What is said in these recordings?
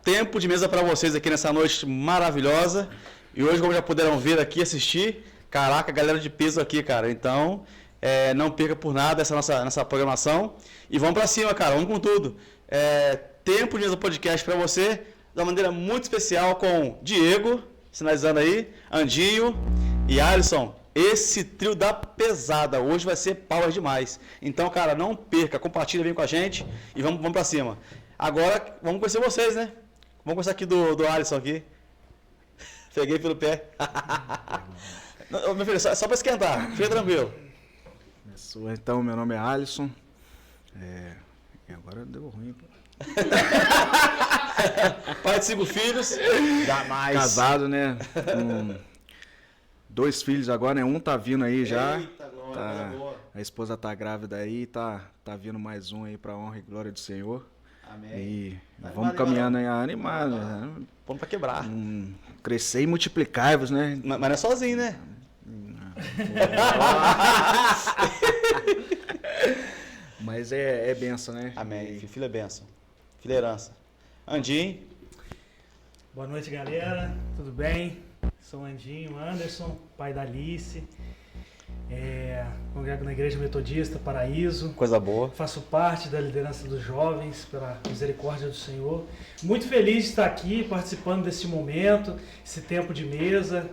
tempo de mesa para vocês aqui nessa noite maravilhosa. E hoje, como já puderam ver aqui, assistir, caraca, galera de peso aqui, cara. Então, não perca por nada essa nossa programação. E vamos para cima, cara, vamos com tudo. Tempo de mesa podcast para você, de uma maneira muito especial com Diego, sinalizando aí, Andinho e Alisson. Esse trio da pesada, hoje vai ser power demais. Então, cara, não perca, compartilha bem com a gente e vamos pra cima. Agora, vamos conhecer vocês, né? Vamos começar aqui do Alisson aqui. Peguei pelo pé. Não, meu filho, só pra esquentar, fica tranquilo. Então, meu nome é Alisson. Agora deu ruim. Pai de 5 filhos. Jamais. Casado, né? Com 2 filhos agora, né? Um tá vindo aí já. Eita, glória, boa. A esposa tá grávida aí, tá vindo mais um aí pra honra e glória do Senhor. Amém. E vamos caminhando aí, animado, né? Vamos pra quebrar. Crescer e multiplicar-vos, né? Mas não é sozinho, né? Mas é benção, né? Amém. Filho é benção. Filho é herança. Andinho. Boa noite, galera. Tudo bem? Sou Andinho Anderson, pai da Alice. Congrego na Igreja Metodista Paraíso. Coisa boa. Faço parte da liderança dos jovens, pela misericórdia do Senhor. Muito feliz de estar aqui participando desse momento, esse tempo de mesa.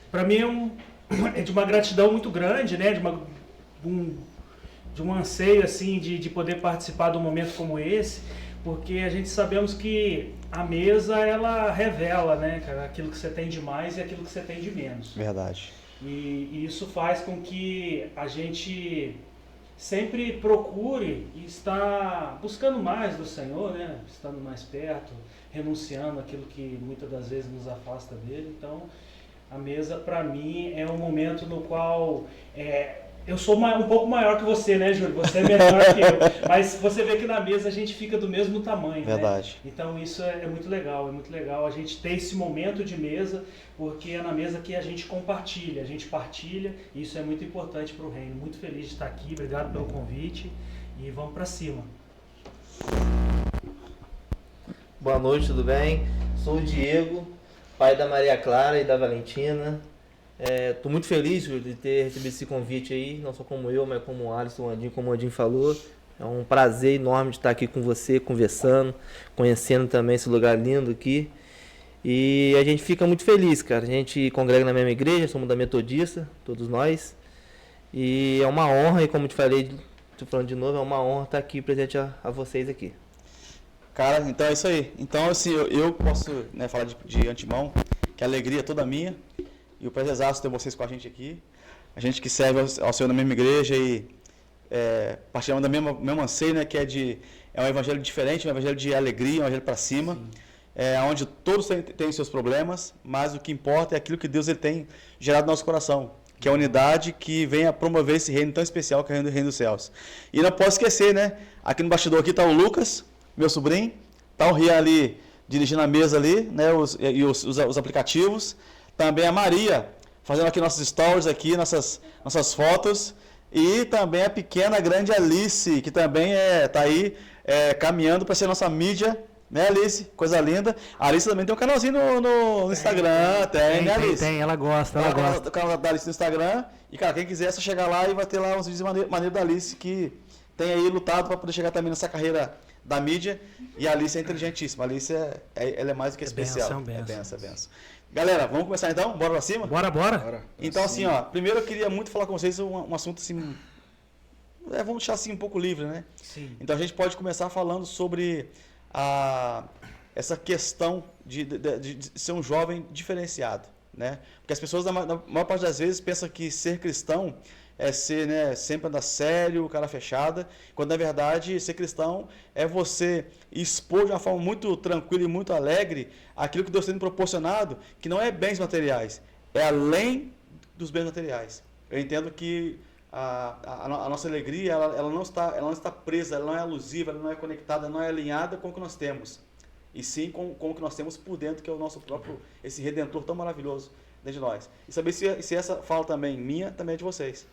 Para mim é de uma gratidão muito grande, né? De um anseio assim, de poder participar de um momento como esse, porque a gente sabemos que a mesa ela revela, né, cara, aquilo que você tem de mais e aquilo que você tem de menos. Verdade. E isso faz com que a gente sempre procure estar buscando mais do Senhor, né? Estando mais perto, renunciando àquilo que muitas das vezes nos afasta dele. Então, a mesa para mim é um momento no qual eu sou um pouco maior que você, né, Júlio? Você é menor que eu. Mas você vê que na mesa a gente fica do mesmo tamanho, verdade. Né? Então isso é muito legal a gente ter esse momento de mesa, porque é na mesa que a gente compartilha, a gente partilha, e isso é muito importante para o reino. Muito feliz de estar aqui, obrigado pelo convite e vamos para cima. Boa noite, tudo bem? Sou o Diego, pai da Maria Clara e da Valentina. Estou muito feliz de ter recebido esse convite aí, não só como eu, mas como o Alisson, o Andinho, como o Andinho falou. É um prazer enorme de estar aqui com você, conversando, conhecendo também esse lugar lindo aqui. E a gente fica muito feliz, cara. A gente congrega na mesma igreja, somos da Metodista, todos nós. E é uma honra, e como te falei, estou falando de novo, é uma honra estar aqui presente a vocês aqui. Cara, então é isso aí. Então, assim, eu posso, né, falar de antemão que a alegria é toda minha. E o prazerzaço ter vocês com a gente aqui. A gente que serve ao Senhor na mesma igreja e partilhamos da mesma anseio, né? Que é um evangelho diferente, um evangelho de alegria, um evangelho para cima. Onde todos têm seus problemas, mas o que importa é aquilo que Deus ele tem gerado no nosso coração. Que é a unidade que vem a promover esse reino tão especial que é o reino dos céus. E não posso esquecer, né? Aqui no bastidor aqui está o Lucas, meu sobrinho. Está o Rian ali dirigindo a mesa ali, né? Os aplicativos. Também a Maria, fazendo aqui nossos stories, aqui, nossas fotos. E também a pequena, grande Alice, que também está aí caminhando para ser nossa mídia, né, Alice? Coisa linda. A Alice também tem um canalzinho no Instagram, né, Alice? Tem, ela gosta. O canal da Alice no Instagram. E, cara, quem quiser é só chegar lá e vai ter lá uns vídeos maneiros da Alice, que tem aí lutado para poder chegar também nessa carreira da mídia. E a Alice é inteligentíssima. A Alice ela é mais do que especial. É benção. Galera, vamos começar então? Bora pra cima? Bora. Então, assim, ó, primeiro eu queria muito falar com vocês um assunto assim. Vamos deixar assim um pouco livre, né? Sim. Então a gente pode começar falando sobre essa questão de ser um jovem diferenciado, né? Porque as pessoas, na maior parte das vezes, pensam que ser cristão é ser, né, sempre andar sério, cara fechada, quando na verdade ser cristão é você expor de uma forma muito tranquila e muito alegre aquilo que Deus tem proporcionado, que não é bens materiais, é além dos bens materiais. Eu entendo que a nossa alegria ela não está presa, ela não é alusiva, ela não é conectada, ela não é alinhada com o que nós temos, e sim com o que nós temos por dentro, que é o nosso próprio, esse Redentor tão maravilhoso dentro de nós. E saber se essa fala também minha, também é de vocês.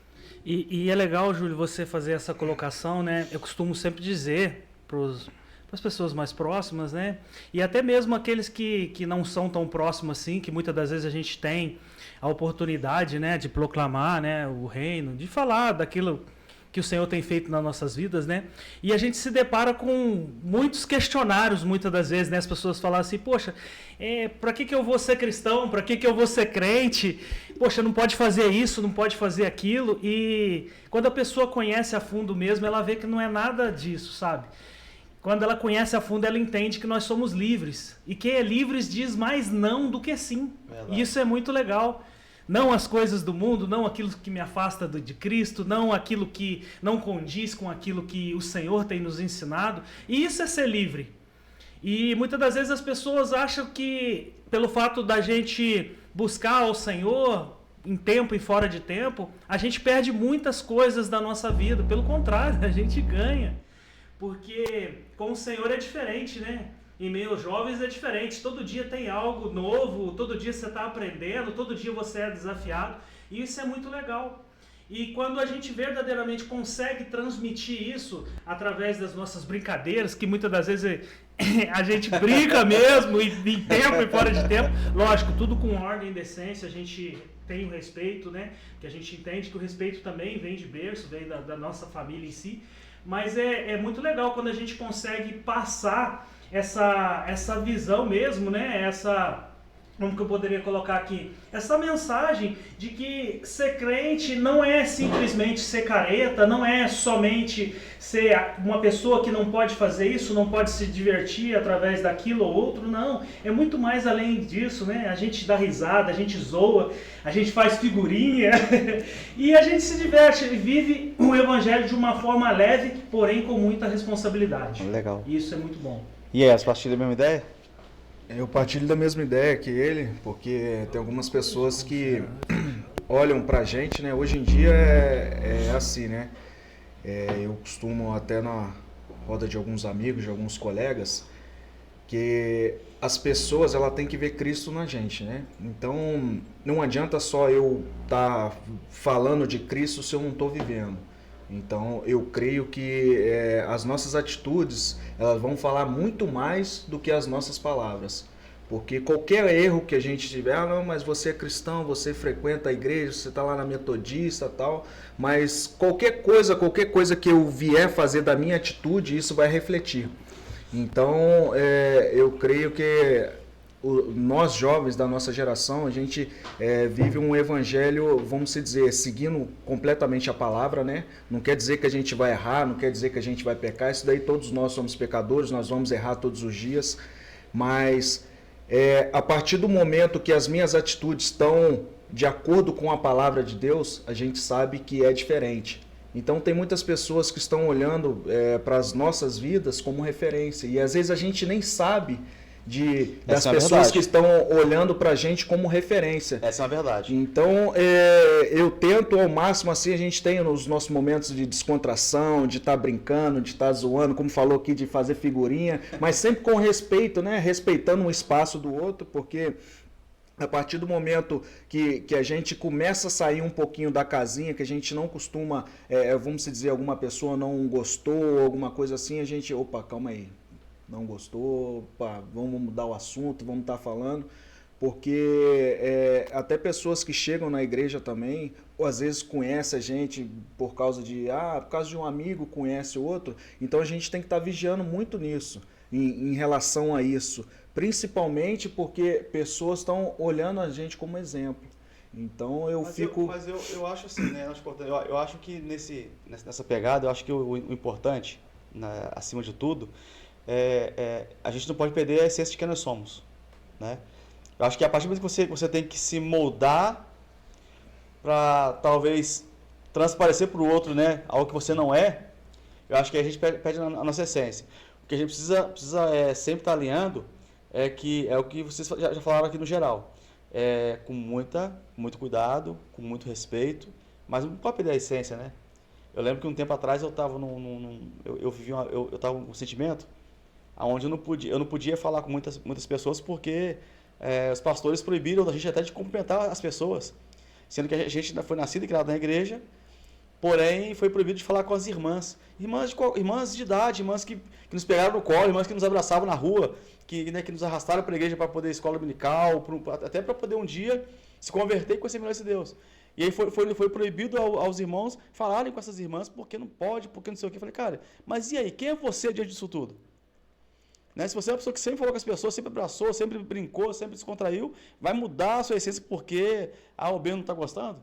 E é legal, Júlio, você fazer essa colocação, né? Eu costumo sempre dizer para as pessoas mais próximas, né? E até mesmo aqueles que não são tão próximos assim, que muitas das vezes a gente tem a oportunidade, né, de proclamar, né, o reino, de falar daquilo que o Senhor tem feito nas nossas vidas, né? E a gente se depara com muitos questionários, muitas das vezes, né? As pessoas falam assim, poxa, para que eu vou ser cristão? Para que eu vou ser crente? Poxa, não pode fazer isso, não pode fazer aquilo. E quando a pessoa conhece a fundo mesmo, ela vê que não é nada disso, sabe? Quando ela conhece a fundo, ela entende que nós somos livres. E quem é livre diz mais não do que sim. Verdade. E isso é muito legal. Não as coisas do mundo, não aquilo que me afasta de Cristo, não aquilo que não condiz com aquilo que o Senhor tem nos ensinado. E isso é ser livre. E muitas das vezes as pessoas acham que, pelo fato da gente buscar o Senhor em tempo e fora de tempo, a gente perde muitas coisas da nossa vida. Pelo contrário, a gente ganha. Porque com o Senhor é diferente, né? Em meio aos jovens é diferente, todo dia tem algo novo, todo dia você está aprendendo, todo dia você é desafiado, e isso é muito legal. E quando a gente verdadeiramente consegue transmitir isso através das nossas brincadeiras, que muitas das vezes a gente brinca mesmo, em tempo e fora de tempo, lógico, tudo com ordem e decência, a gente tem o respeito, né? Que a gente entende que o respeito também vem de berço, vem da nossa família em si, mas é muito legal quando a gente consegue passar essa visão mesmo, né? Como que eu poderia colocar aqui? Essa mensagem de que ser crente não é simplesmente ser careta, não é somente ser uma pessoa que não pode fazer isso, não pode se divertir através daquilo ou outro, não. É muito mais além disso, né? A gente dá risada, a gente zoa, a gente faz figurinha e a gente se diverte e vive o evangelho de uma forma leve, porém com muita responsabilidade. Legal. E isso é muito bom. E aí, as partilhas da mesma ideia? Eu partilho da mesma ideia que ele, porque tem algumas pessoas que olham pra gente, né? Hoje em dia é assim, né? Eu costumo até na roda de alguns amigos, de alguns colegas, que as pessoas ela tem que ver Cristo na gente, né? Então não adianta só eu estar falando de Cristo se eu não estou vivendo. Então eu creio que as nossas atitudes elas vão falar muito mais do que as nossas palavras, porque qualquer erro que a gente tiver, não, mas você é cristão, você frequenta a igreja, você está lá na metodista tal, mas qualquer coisa que eu vier fazer da minha atitude, isso vai refletir. Então eu creio que nós jovens da nossa geração, a gente vive um evangelho, vamos dizer, seguindo completamente a palavra, né? Não quer dizer que a gente vai errar, não quer dizer que a gente vai pecar, isso daí todos nós somos pecadores, nós vamos errar todos os dias, mas a partir do momento que as minhas atitudes estão de acordo com a palavra de Deus, a gente sabe que é diferente. Então tem muitas pessoas que estão olhando para as nossas vidas como referência, e às vezes a gente nem sabe das pessoas que estão olhando pra gente como referência. Essa é uma verdade. Então, eu tento ao máximo, assim, a gente tem os nossos momentos de descontração, de estar brincando, de estar zoando, como falou aqui, de fazer figurinha, mas sempre com respeito, né? Respeitando o espaço do outro, porque a partir do momento que a gente começa a sair um pouquinho da casinha, que a gente não costuma, vamos dizer, alguma pessoa não gostou, alguma coisa assim, a gente, opa, calma aí. Não gostou, pá, vamos mudar o assunto, vamos estar falando, porque até pessoas que chegam na igreja também, ou às vezes conhecem a gente por causa de um amigo conhece o outro, então a gente tem que estar vigiando muito nisso, em relação a isso, principalmente porque pessoas estão olhando a gente como exemplo. Então eu eu acho assim, né? Eu acho que nessa pegada, eu acho que o importante, acima de tudo, a gente não pode perder a essência de quem nós somos, né? Eu acho que a partir do momento que você tem que se moldar para talvez transparecer para o outro, né, algo que você não é, eu acho que a gente perde a nossa essência. O que a gente precisa sempre estar alinhando é o que vocês já falaram aqui no geral, com muito cuidado, com muito respeito, mas não pode perder a essência, né? Eu lembro que um tempo atrás eu estava eu estava com um sentimento onde eu não podia falar com muitas pessoas porque os pastores proibiram a gente até de cumprimentar as pessoas, sendo que a gente foi nascido e criado na igreja, porém foi proibido de falar com as irmãs. Irmãs de idade, irmãs que nos pegaram no colo, irmãs que nos abraçavam na rua, que nos arrastaram para a igreja para poder escola dominical, até para poder um dia se converter e conhecer melhor esse Deus. E aí foi proibido aos irmãos falarem com essas irmãs, porque não pode, porque não sei o que. Eu falei, cara, mas e aí, quem é você diante disso tudo? Né? Se você é uma pessoa que sempre falou com as pessoas, sempre abraçou, sempre brincou, sempre se contraiu, vai mudar a sua essência porque A ou B não está gostando?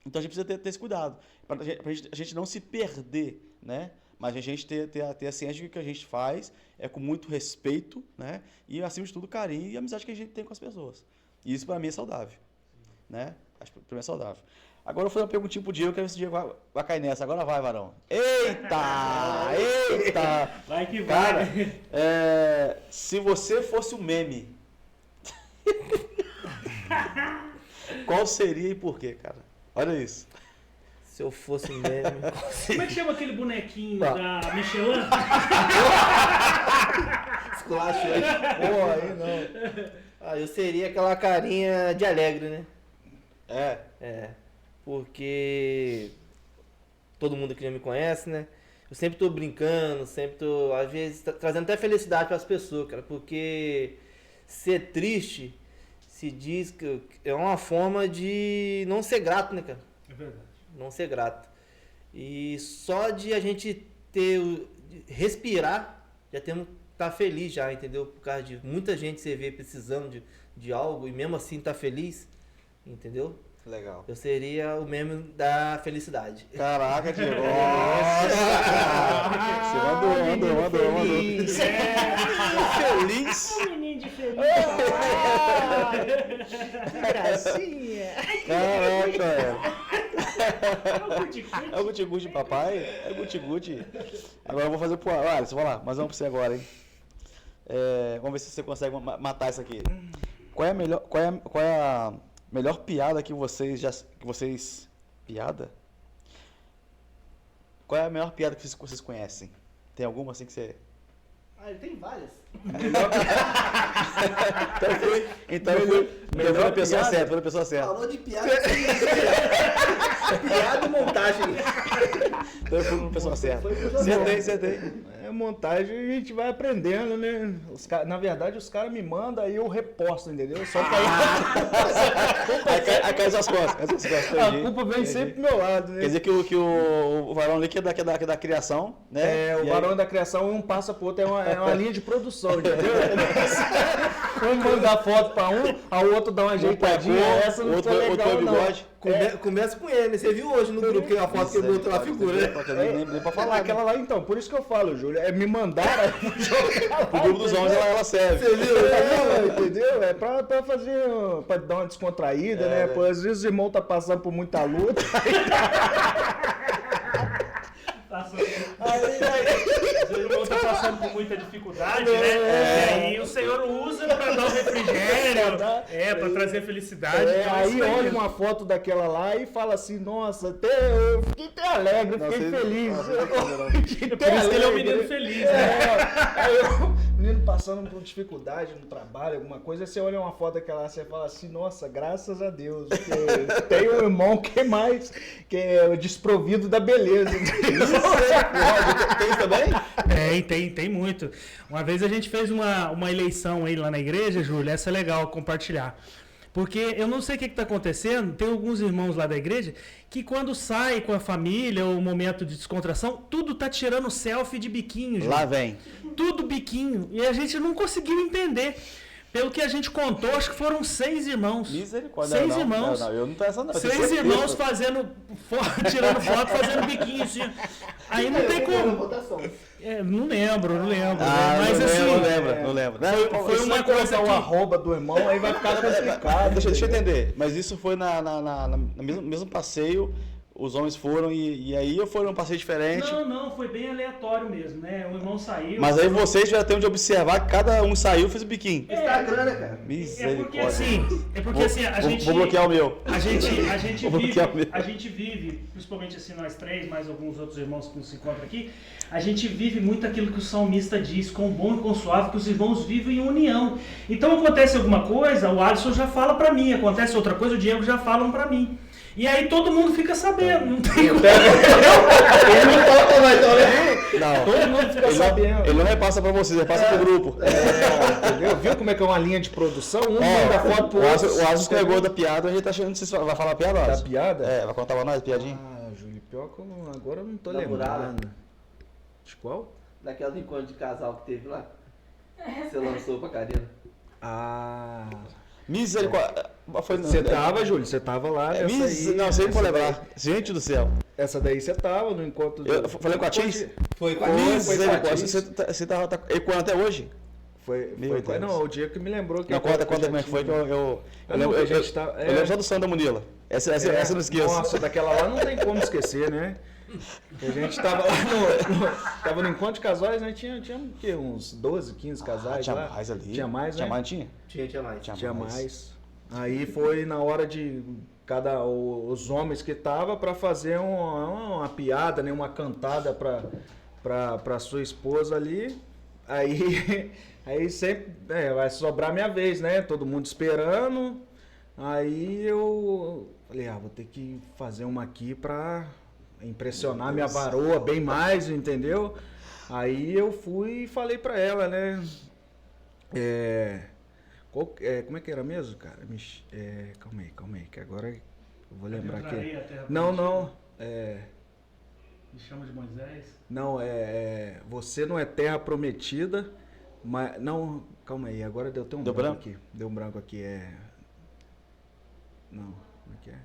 Então a gente precisa ter esse cuidado, para a gente não se perder, né? Mas a gente ter a ciência de que o que a gente faz é com muito respeito, né? E acima de tudo carinho e amizade que a gente tem com as pessoas. E isso para mim é saudável, né? Acho que para mim é saudável. Agora eu vou fazer uma perguntinha pro Diego, quero ver se o Diego vai cair nessa. Agora vai, varão. Eita! Eita! Vai que vai. Cara, se você fosse um meme, qual seria e por quê, cara? Olha isso. Se eu fosse um meme... Como é que chama aquele bonequinho Tá. da Michelin? Esculacho aí. Pô, aí não. Ah, eu seria aquela carinha de alegre, né? É, porque todo mundo aqui já me conhece, né? Eu sempre tô brincando, sempre tô, às vezes, trazendo até felicidade para as pessoas, cara, porque ser triste se diz que é uma forma de não ser grato, né, cara? É verdade. Não ser grato. E só de a gente respirar, já temos que estar feliz já, entendeu? Por causa de muita gente você vê precisando de algo e mesmo assim tá feliz, entendeu? Legal. Eu seria o meme da felicidade. Caraca, Diego. Nossa! Você mandou. Feliz. Feliz? Menino de feliz. Gracinha. Caraca, É o cuticute. é o guti-guti, papai? É o guti-guti. Agora eu vou fazer pro Alisson, vamos lá, mas vamos pra você agora, hein? Vamos ver se você consegue matar isso aqui. Qual é a melhor piada que vocês... Piada? Qual é a melhor piada que vocês conhecem? Tem alguma assim que você... Ah, ele tem várias. Então eu fui na pessoa certa, foi na pessoa certa. Falou de piada. Piada e montagem. Então eu fui na pessoa certa. Foi pro Acertei. É montagem, a gente vai aprendendo, né? Na verdade, os caras me mandam, aí eu reposto, entendeu? Só pra Aí cai as costas. a culpa vem sempre pro meu lado, né? Quer dizer que o varão ali que é da criação, né? O E varão aí- da criação, um passa pro outro, é uma linha de produção, entendeu? Um manda a foto pra um, a outro dá uma ajeitadinha, essa não outro foi legal, põe não. bigode. Começa com ele, você viu hoje no grupo que a foto que ele botou na figura, né? Nem pra falar, Aquela lá, então, por isso que eu falo, Júlio, me mandaram, aí eu vou jogar O lá, grupo dos homens ela serve. entendeu? É pra fazer, pra dar uma descontraída, né? Pô, às vezes o irmão tá passando por muita luta, O irmão tá passando por muita dificuldade, né? E aí o Senhor usa pra dar um refrigério, pra trazer felicidade. Então, aí isso olha mesmo. uma foto daquela lá e fala assim, nossa, eu fiquei até alegre, fiquei feliz. Por isso que ele é um menino feliz, né? Aí o menino passando por dificuldade no trabalho, alguma coisa, aí você olha uma foto daquela lá, você fala assim, nossa, graças a Deus, porque tem um irmão que é o desprovido da beleza. Tem isso também? Tem muito. Uma vez a gente fez uma eleição aí lá na igreja, Júlio, essa é legal compartilhar. Porque eu não sei o que está acontecendo, tem alguns irmãos lá da igreja que quando sai com a família ou momento de descontração, tudo tá tirando selfie de biquinho, Júlio. Lá vem. Tudo biquinho. E a gente não conseguiu entender. Pelo que a gente contou, acho que foram 6 irmãos. Misericórdia. 6 não, irmãos. Não, eu não tô essa não. 6 irmãos fazendo tirando foto, fazendo biquinho assim. Aí não tem como. Votação. Não lembro. Mas Mas não assim, lembro. foi uma coisa o que... arroba do irmão, aí vai ficar complicado. Deixa eu entender. Mas isso foi no mesmo passeio, os homens foram e aí eu fui num passeio diferente. Não, foi bem aleatório mesmo, né? O irmão saiu. Mas aí vocês já tem de observar que cada um saiu e fez o biquinho. Instagram, né, cara? É Misericórdia. porque assim, a gente... Vou bloquear o meu. A gente Vou bloquear mesmo. vive, principalmente assim nós 3, mais alguns outros irmãos que nos encontram aqui, a gente vive muito aquilo que o salmista diz, com bom e com suave, que os irmãos vivem em união. Então acontece alguma coisa, o Alisson já fala pra mim, acontece outra coisa, o Diego já falam pra mim. E aí todo mundo fica sabendo, não tem Ele não toca mais, Não, Todo mundo fica sabendo. ele não repassa pra vocês, ele repassa pro grupo. Entendeu? Viu como é que é uma linha de produção? Um Ó, manda foto pro outro. o Asus pegou da piada, a gente tá achando que você vai falar piada, Da Asus? piada? É, vai contar pra nós, piadinha? Ah, Júlio, pior que agora eu não tô Da muralha. lembrando. De qual? Daquela encontro de casal que teve lá. Você lançou pra Karina. Ah. Misericórdia. Você tava, Júlio? Você tava lá nessa aí. Não, sei pra essa lembrar. Gente do céu. daí- Essa daí você tava no encontro do... Eu falei com a Tis? Foi com a Foi, Karina. Misericórdia. Tis. Você tá ecoando até hoje? Meu Foi Deus. não, o dia que me lembrou que... Não, conta já como é que foi que tinha- eu lembro que a gente tá- eu lembro só do som da Munila. Essa eu não esqueço. Nossa, daquela lá não tem como esquecer, né? A gente tava lá tava no encontro de casais, né? Tinha o quê? Uns 12, 15 casais tinha lá. mais ali. Tinha mais, né? Tinha mais, tinha? Tinha mais. Tinha mais. Aí foi na hora de os homens que tava para fazer uma piada, né? Uma cantada para sua esposa ali. Aí sempre vai sobrar minha vez, né? Todo mundo esperando. Aí eu falei, vou ter que fazer uma aqui pra impressionar minha varoa bem mais, entendeu? Aí eu fui e falei pra ela, né? Como é que era mesmo, cara? Calma aí, que agora eu vou lembrar aqui. Não. Me chama de Moisés. Não, você não é terra prometida, mas não, calma aí, agora deu um branco aqui. Deu um branco aqui, não, como é que é?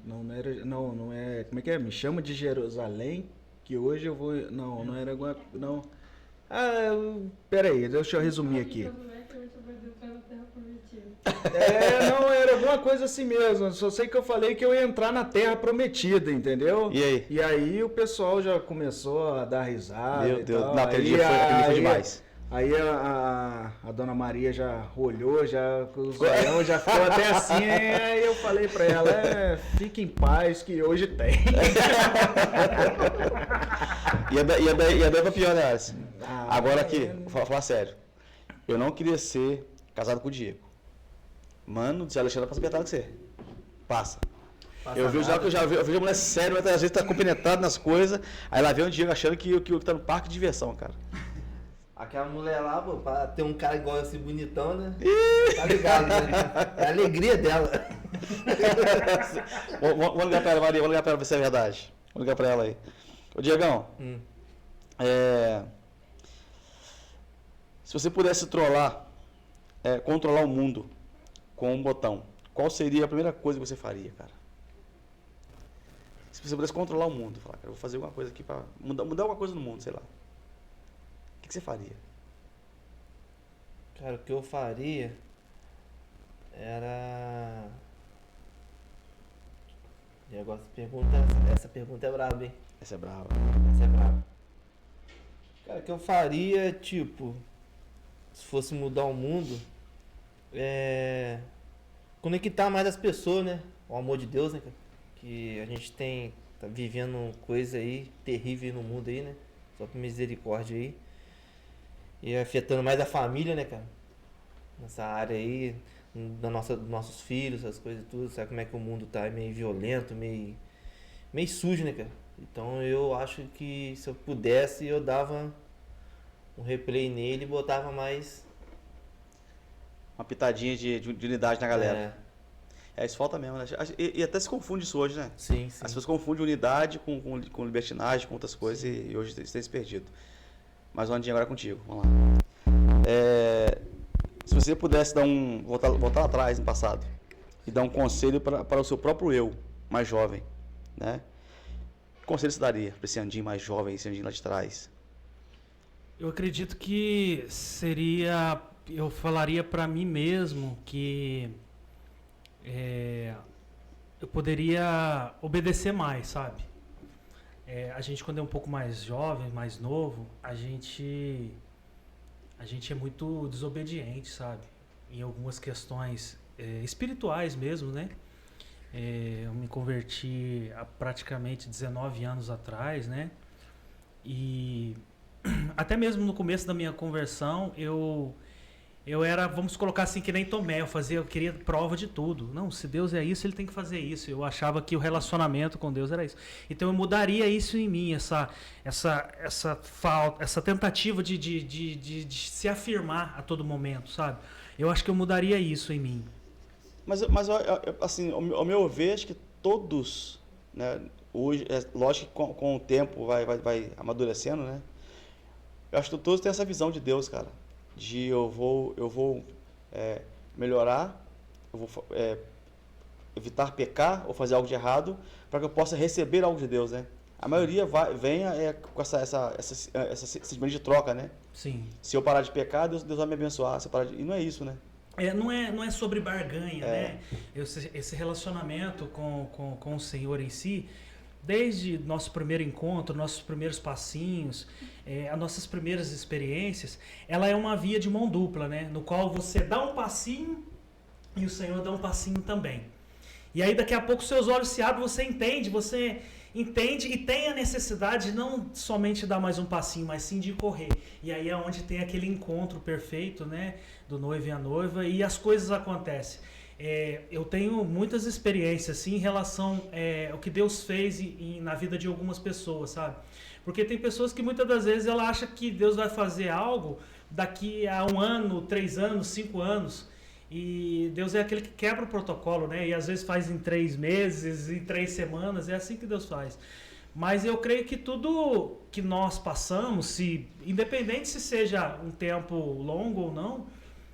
Não é, como é que é? Me chama de Jerusalém, que hoje eu vou, não era alguma, não. Pera aí, deixa eu resumir aqui. Não, era alguma coisa assim mesmo. Só sei que eu falei que eu ia entrar na Terra Prometida, entendeu? E aí? E aí o pessoal já começou a dar risada. Meu e Deus, tal. naquele dia foi demais. Aí a dona Maria já olhou, já com os olhos, já ficou até assim. Aí eu falei pra ela, fique em paz que hoje tem. E é bem pra pior, né, Alice? Agora aqui, é. vou falar sério. Eu não queria ser casado com o Diego. Mano, se Alexandre passa apertado que você. Passa. Eu vejo a mulher séria, mas às vezes tá compenetrado nas coisas. Aí lá vem o Diego achando que tá no parque de diversão, cara. Aquela mulher lá, pô, pra ter um cara igual esse bonitão, né? Tá ligado, né? É a alegria dela. Vamos ligar pra ela, Maria, vamos ligar pra ela ver se é verdade. Vamos ligar pra ela aí. Ô, Diegão, se você pudesse controlar o mundo com um botão, qual seria a primeira coisa que você faria, cara? Se você pudesse controlar o mundo, falar, cara, eu vou fazer alguma coisa aqui pra mudar alguma coisa no mundo, sei lá. O que você faria? Cara, o que eu faria era... E agora essa pergunta é braba, hein? Essa é brava. Essa é braba. Cara, o que eu faria, tipo, se fosse mudar o mundo, conectar mais as pessoas, né? O amor de Deus, né, cara? Que a gente tá vivendo coisa aí terrível no mundo aí, né? Só por misericórdia aí. E afetando mais a família, né, cara? Nessa área aí, dos nossos filhos, essas coisas tudo. Sabe como é que o mundo tá meio violento, meio sujo, né, cara? Então eu acho que se eu pudesse, eu dava um replay nele e botava mais... Uma pitadinha de unidade na galera. Isso falta mesmo, né? E até se confunde isso hoje, né? Sim. As pessoas confundem unidade com libertinagem, com outras coisas, e hoje isso tem se perdido. Mais uma andinha agora contigo, vamos lá. Se você pudesse voltar lá atrás, no passado, e dar um conselho para o seu próprio eu, mais jovem, né? Que conselho você daria para esse Andinho mais jovem, esse Andinho lá de trás? Eu acredito que eu falaria para mim mesmo que eu poderia obedecer mais, sabe? A gente, quando é um pouco mais jovem, mais novo, a gente é muito desobediente, sabe? Em algumas questões espirituais mesmo, né? Eu me converti há praticamente 19 anos atrás, né? E até mesmo no começo da minha conversão, eu eu era, vamos colocar assim, que nem Tomé, eu queria prova de tudo. Não, se Deus é isso, ele tem que fazer isso. Eu achava que o relacionamento com Deus era isso. Então eu mudaria isso em mim, essa falta, essa tentativa de se afirmar a todo momento, sabe? Eu acho que eu mudaria isso em mim. Mas assim, ao meu ver, acho que todos, né, hoje, lógico que com o tempo vai amadurecendo, né? Eu acho que todos têm essa visão de Deus, cara. De eu vou melhorar, eu vou evitar pecar ou fazer algo de errado para que eu possa receber algo de Deus, né? A maioria vem com essa sentimento de troca, né? Sim. Se eu parar de pecar, Deus vai me abençoar. E não é isso, né? Não é sobre barganha, né? Esse relacionamento com o Senhor em si, desde nosso primeiro encontro, nossos primeiros passinhos, as nossas primeiras experiências, ela é uma via de mão dupla, né? No qual você dá um passinho e o Senhor dá um passinho também. E aí daqui a pouco seus olhos se abrem, você entende e tem a necessidade de não somente dar mais um passinho, mas sim de correr. E aí é onde tem aquele encontro perfeito, né? Do noivo e a noiva, e as coisas acontecem. Eu tenho muitas experiências assim, em relação ao que Deus fez na vida de algumas pessoas, sabe? Porque tem pessoas que muitas das vezes ela acha que Deus vai fazer algo daqui a 1 ano, 3 anos, 5 anos. E Deus é aquele que quebra o protocolo, né? E às vezes faz em 3 meses, em 3 semanas, é assim que Deus faz. Mas eu creio que tudo que nós passamos, independente se seja um tempo longo ou não,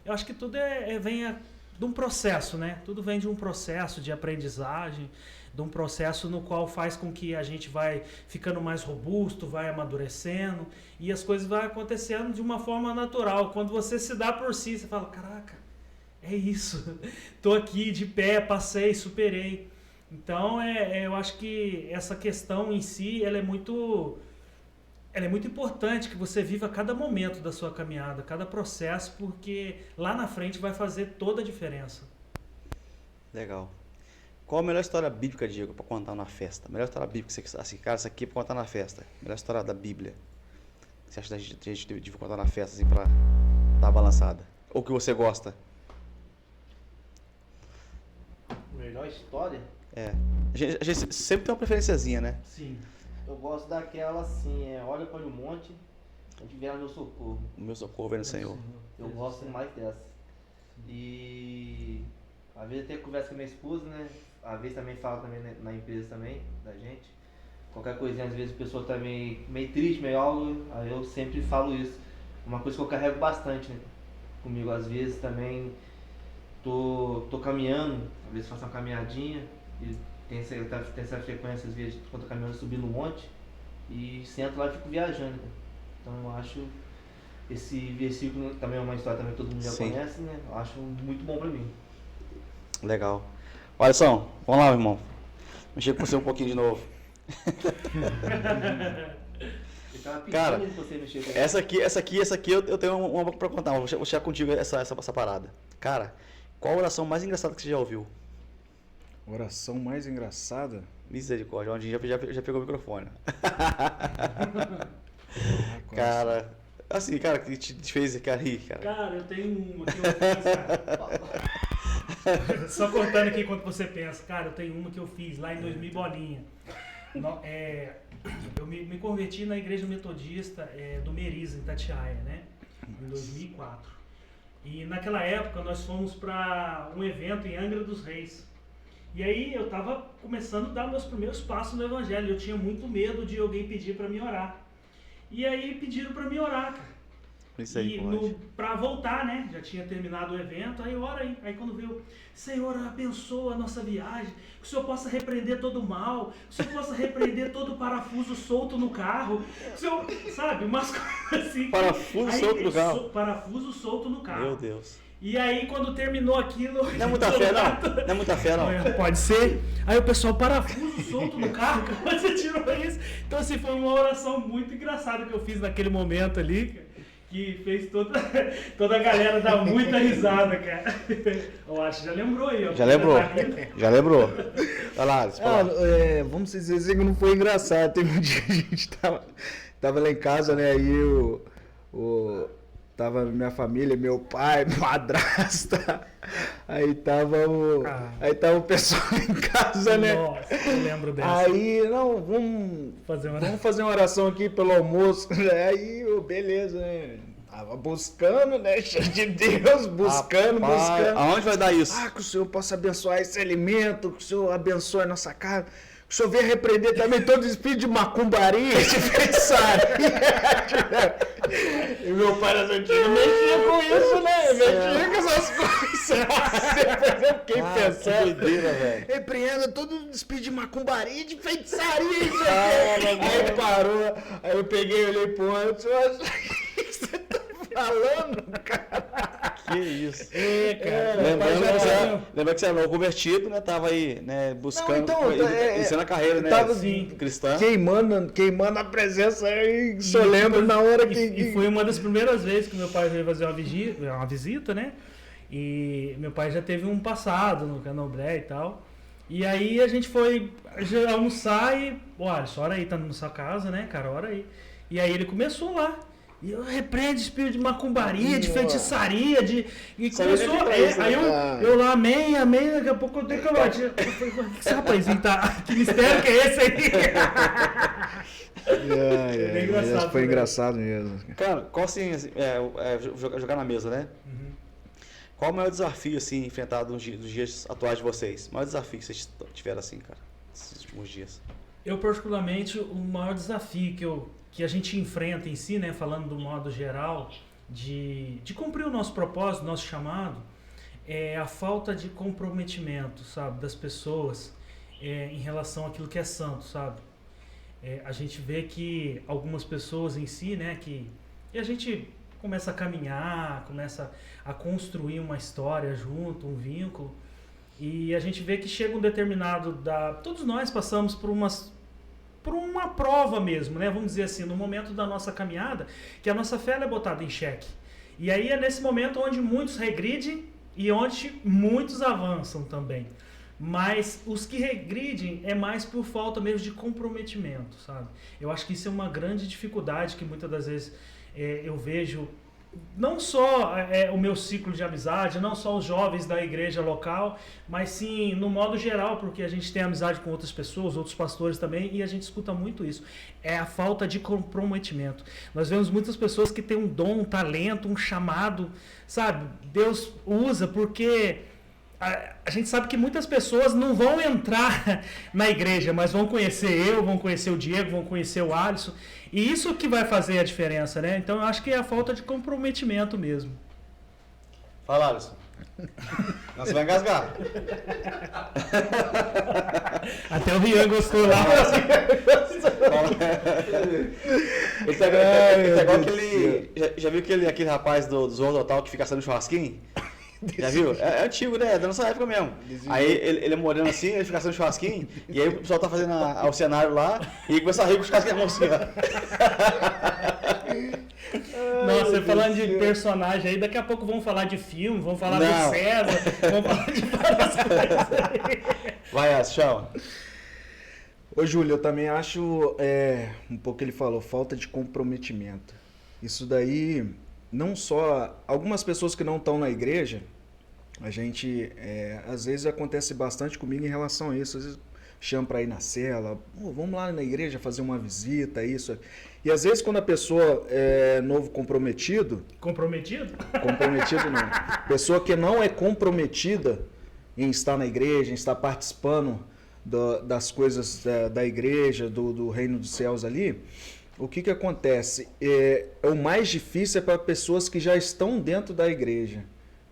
eu acho que tudo vem de um processo, né? Tudo vem de um processo de aprendizagem, de um processo no qual faz com que a gente vai ficando mais robusto, vai amadurecendo e as coisas vão acontecendo de uma forma natural. Quando você se dá por si, você fala, caraca, é isso, tô aqui de pé, passei, superei. Então, eu acho que essa questão em si, ela é muito importante que você viva cada momento da sua caminhada, cada processo, porque lá na frente vai fazer toda a diferença. Legal. Qual a melhor história bíblica, Diego, para contar na festa? Melhor história bíblica que você assim, cara, essa aqui é para contar na festa. Melhor história da Bíblia. Você acha que a gente deve contar na festa assim para dar uma balançada? Ou que você gosta? Melhor história? A gente sempre tem uma preferenciazinha, né? Sim. Eu gosto daquela assim, olha para o monte, onde vier meu socorro. O meu socorro vem no Senhor. Eu gosto mais dessa. E às vezes até conversa com a minha esposa, né? Às vezes também falo também na empresa também, da gente. Qualquer coisinha, às vezes a pessoa tá meio triste, meio algo, aí eu sempre falo isso. Uma coisa que eu carrego bastante, né? Comigo, às vezes também tô caminhando, às vezes faço uma caminhadinha e tem essa frequência, às vezes, quando eu tô caminhando, subir no monte e sento lá e fico viajando. Né? Então eu acho esse versículo também é uma história também que todo mundo já conhece, né? Eu acho muito bom pra mim. Legal. Olha só, vamos lá, meu irmão. Mexer com você um pouquinho de novo. Cara, essa aqui eu tenho uma pra contar, vou chegar contigo essa parada. Cara, qual a oração mais engraçada que você já ouviu? Oração mais engraçada? Misericórdia, onde já pegou o microfone. Cara, assim, cara, que te fez rir, cara. Cara, eu tenho uma que eu fiz, cara. Só contando aqui enquanto você pensa. Cara, eu tenho uma que eu fiz lá em 2000 bolinha. Eu me converti na igreja metodista do Meriza, em Itatiaia, né? Em 2004. E naquela época nós fomos para um evento em Angra dos Reis. E aí eu estava começando a dar meus primeiros passos no evangelho. Eu tinha muito medo de alguém pedir para me orar. E aí pediram para me orar, cara. E para voltar, né? Já tinha terminado o evento, aí ora aí. Aí quando veio, Senhor, abençoa a nossa viagem, que o Senhor possa repreender todo o mal, que o Senhor possa repreender todo o parafuso solto no carro, que o Senhor, sabe, umas coisas assim. Parafuso solto no carro? Parafuso solto no carro. Meu Deus. E aí quando terminou aquilo... Não é muita fé, não? Não é muita fé, não? Pode ser. Aí o pessoal, parafuso solto no carro, como você tirou isso? Então assim, foi uma oração muito engraçada que eu fiz naquele momento ali, cara. Que fez toda a galera dar muita risada, cara. Eu acho que já lembrou aí, ó. Já lembrou. Olha lá, vamos dizer assim que não foi engraçado. Teve um dia que a gente tava lá em casa, né? Aí tava minha família, meu pai, madrasta. Aí tava o pessoal em casa, né? Nossa, eu lembro dessa. Aí, não, vamos fazer uma oração aqui pelo almoço. Aí, beleza, né? Tava buscando, né? Cheio de Deus, buscando. Aonde vai dar isso? Que o Senhor possa abençoar esse alimento, que o Senhor abençoe a nossa casa. Que o Senhor venha repreender também todo espírito de macumbaria, de feitiçaria. E meu pai nas antigas mexia com isso, né? Mexia com essas coisas. Depois eu fiquei pensando. Doideira, velho. Repreenda todo espírito de macumbaria, de feitiçaria. Aí ele parou. Aí eu peguei, olhei pro outro. O que você tá falando, cara? Que isso. Cara, Lembrando que você é novo convertido, né? Tava aí, né, buscando, Não, então, iniciando a carreira, né? tava cristã. Queimando a presença aí, só lembro na hora que... E foi uma das primeiras vezes que meu pai veio fazer uma visita, né? E meu pai já teve um passado no Candomblé e tal. E aí a gente foi almoçar e... Olha, só hora aí, tá na sua casa, né, cara? Hora aí. E aí ele começou lá. E eu repreendo espírito de macumbaria, de feitiçaria, e começou. Aí eu lá, amém, daqui a pouco eu tenho que eu falei, o que esse rapazinho tá? Que mistério que é esse aí? Bem engraçado, foi engraçado mesmo. Cara, qual assim, jogar na mesa, né? Uhum. Qual o maior desafio, assim, enfrentado nos dias atuais de vocês? O maior desafio que vocês tiveram, assim, cara, nesses últimos dias? Eu, particularmente, o maior desafio que a gente enfrenta em si, né, falando do modo geral, de cumprir o nosso propósito, nosso chamado, é a falta de comprometimento, sabe, das pessoas em relação àquilo que é santo, sabe? A gente vê que algumas pessoas em si, né, e a gente começa a caminhar, começa a construir uma história junto, um vínculo, e a gente vê que chega um determinado... Todos nós passamos por uma prova mesmo, né? Vamos dizer assim, no momento da nossa caminhada, que a nossa fé é botada em xeque. E aí é nesse momento onde muitos regridem e onde muitos avançam também. Mas os que regridem é mais por falta mesmo de comprometimento, sabe? Eu acho que isso é uma grande dificuldade que muitas das vezes eu vejo, não só o meu ciclo de amizade, não só os jovens da igreja local, mas sim no modo geral, porque a gente tem amizade com outras pessoas, outros pastores também, e a gente escuta muito isso. É a falta de comprometimento. Nós vemos muitas pessoas que têm um dom, um talento, um chamado, sabe? Deus usa porque... A gente sabe que muitas pessoas não vão entrar na igreja, mas vão conhecer vão conhecer o Diego, vão conhecer o Alisson. E isso que vai fazer a diferença, né? Então eu acho que é a falta de comprometimento mesmo. Fala, Alisson. Você vai engasgar. Até o Rian gostou lá. Ele tá igual aquele... Já viu aquele rapaz do Zorro Total que fica assando churrasquinho? Já viu? É antigo, né? É da nossa época mesmo. Aí ele é moreno assim, ele fica assando churrasquinho, e aí o pessoal tá fazendo o cenário lá, e começa a rir com os churrasquinhos na mão assim, ó. Nossa, falando de personagem aí, daqui a pouco vamos falar de filme, vamos falar do César, vamos falar de várias coisas aí. Vai, chama. Ô, Júlio, eu também acho, um pouco que ele falou, falta de comprometimento. Isso daí... Não só algumas pessoas que não estão na igreja, a gente, às vezes acontece bastante comigo em relação a isso. Às vezes chama para ir na cela, vamos lá na igreja fazer uma visita, isso. E às vezes quando a pessoa é novo comprometido... Comprometido? Comprometido não. Pessoa que não é comprometida em estar na igreja, em estar participando das coisas da igreja, do reino dos céus ali... O que acontece? O mais difícil é para pessoas que já estão dentro da igreja.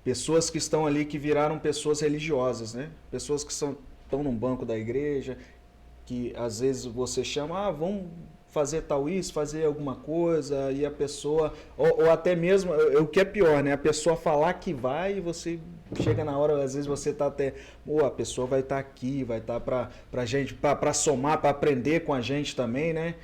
Pessoas que estão ali, que viraram pessoas religiosas, né? Pessoas que estão num banco da igreja, que às vezes você chama, vamos fazer tal isso, fazer alguma coisa, e a pessoa... Ou até mesmo, o que é pior, né? A pessoa falar que vai e você chega na hora, às vezes você está até... a pessoa vai estar aqui, vai estar para gente, para somar, para aprender com a gente também, né?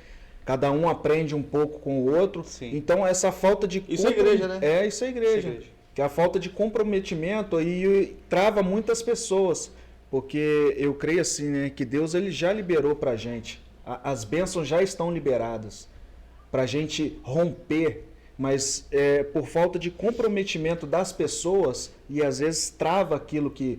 Cada um aprende um pouco com o outro. Sim. Então, essa falta de... Isso é igreja, né? Isso é igreja. Que a falta de comprometimento aí trava muitas pessoas. Porque eu creio assim, né? Que Deus ele já liberou para a gente. As bênçãos já estão liberadas. Para a gente romper mas por falta de comprometimento das pessoas e às vezes trava aquilo que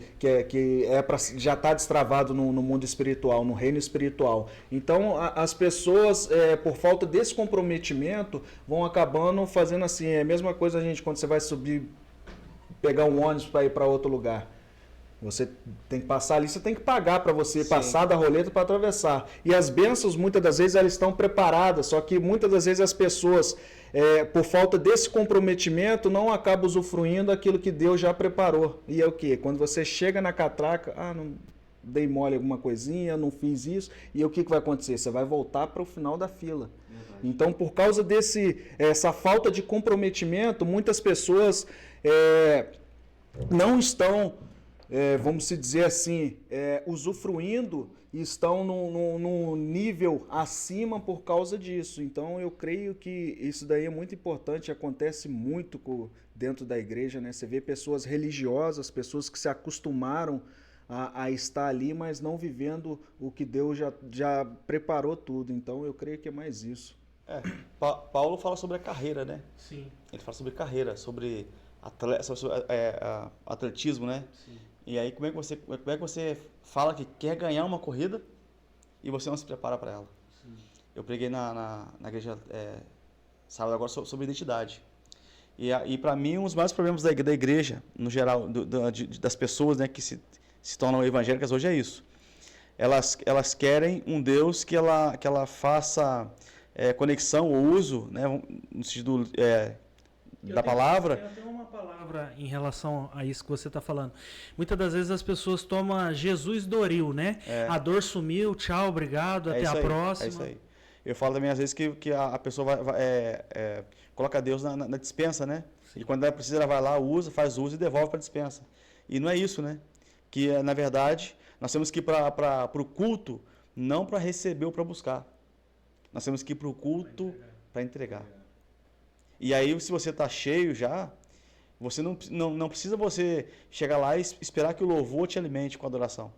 já está destravado no mundo espiritual, no reino espiritual. Então as pessoas, por falta desse comprometimento, vão acabando fazendo assim, é a mesma coisa, gente, quando você vai subir, pegar um ônibus para ir para outro lugar. Você tem que passar ali, você tem que pagar para você passar da roleta para atravessar. E as bênçãos, muitas das vezes, elas estão preparadas, só que muitas das vezes as pessoas, por falta desse comprometimento, não acabam usufruindo aquilo que Deus já preparou. E é o quê? Quando você chega na catraca, não dei mole alguma coisinha, não fiz isso, e o que vai acontecer? Você vai voltar para o final da fila. Então, por causa essa falta de comprometimento, muitas pessoas não estão... vamos se dizer assim, usufruindo e estão num nível acima por causa disso. Então eu creio que isso daí é muito importante, acontece muito dentro da igreja, né? Você vê pessoas religiosas, pessoas que se acostumaram a estar ali, mas não vivendo o que Deus já preparou tudo. Então eu creio que é mais isso. Paulo fala sobre a carreira, né? Sim. Ele fala sobre carreira, sobre atletismo, né? Sim. E aí, como é que você fala que quer ganhar uma corrida e você não se prepara para ela? Sim. Eu preguei na igreja sábado agora sobre identidade. E para mim, um dos maiores problemas da igreja, no geral, das pessoas, né, que se tornam evangélicas hoje é isso. Elas querem um Deus que ela faça conexão ou uso, né, no sentido da palavra. Eu tenho uma palavra em relação a isso que você está falando. Muitas das vezes as pessoas tomam Jesus Doril, né? A dor sumiu, tchau, obrigado, até a próxima. É isso aí. Eu falo também às vezes que a pessoa coloca Deus na dispensa, né? Sim. E quando ela precisa, ela vai lá, faz uso e devolve para a dispensa. E não é isso, né? Que na verdade nós temos que ir para o culto, não para receber ou para buscar. Nós temos que ir para o culto para entregar. E aí, se você está cheio já, você não precisa você chegar lá e esperar que o louvor te alimente com a adoração.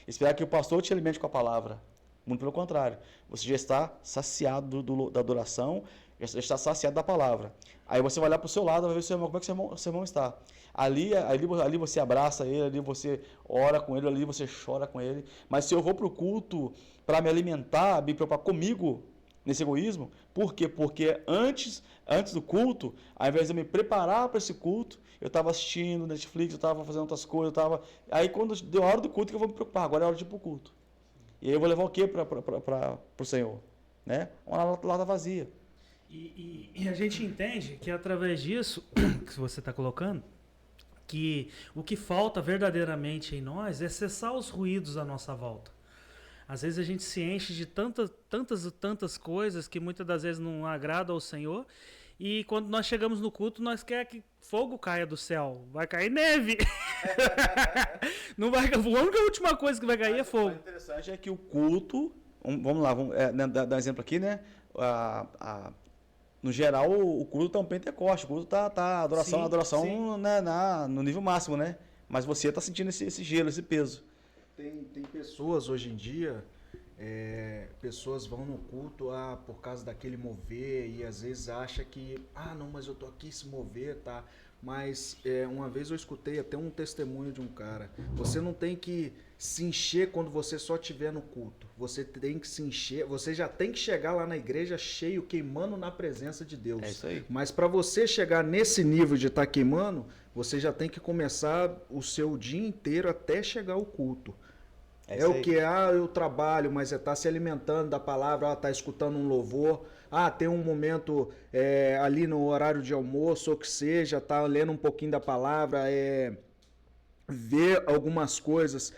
Esperar que o pastor te alimente com a palavra. Muito pelo contrário. Você já está saciado da adoração, já está saciado da palavra. Aí você vai olhar para o seu lado, vai ver como é que o seu irmão está. Ali você abraça ele, ali você ora com ele, ali você chora com ele. Mas se eu vou para o culto para me alimentar, me preocupar comigo, nesse egoísmo, por quê? Porque antes do culto, ao invés de eu me preparar para esse culto, eu estava assistindo Netflix, eu estava fazendo outras coisas, aí quando deu a hora do culto que eu vou me preocupar, agora é hora de ir para o culto. E aí eu vou levar o quê para o Senhor? Né? Uma lata vazia. E a gente entende que através disso que você está colocando, que o que falta verdadeiramente em nós é cessar os ruídos à nossa volta. Às vezes a gente se enche de tantas coisas que muitas das vezes não agradam ao Senhor. E quando nós chegamos no culto, nós queremos que fogo caia do céu. Vai cair neve. Não vai, a última coisa que vai cair é fogo. O interessante é que o culto... Vamos lá, dar um exemplo aqui, né? No geral, o culto está um pentecoste. O culto está adoração sim. Né, no nível máximo, né? Mas você está sentindo esse gelo, esse peso. Tem pessoas hoje em dia, pessoas vão no culto por causa daquele mover e às vezes acha que, não, mas eu tô aqui se mover, tá? Mas uma vez eu escutei até um testemunho de um cara, você não tem que se encher quando você só estiver no culto, você tem que se encher, você já tem que chegar lá na igreja cheio, queimando na presença de Deus. É isso aí. Mas para você chegar nesse nível de estar queimando, você já tem que começar o seu dia inteiro até chegar ao culto. É o que? Eu trabalho, mas tá se alimentando da palavra, tá escutando um louvor, tem um momento ali no horário de almoço, ou que seja, tá lendo um pouquinho da palavra, ver algumas coisas,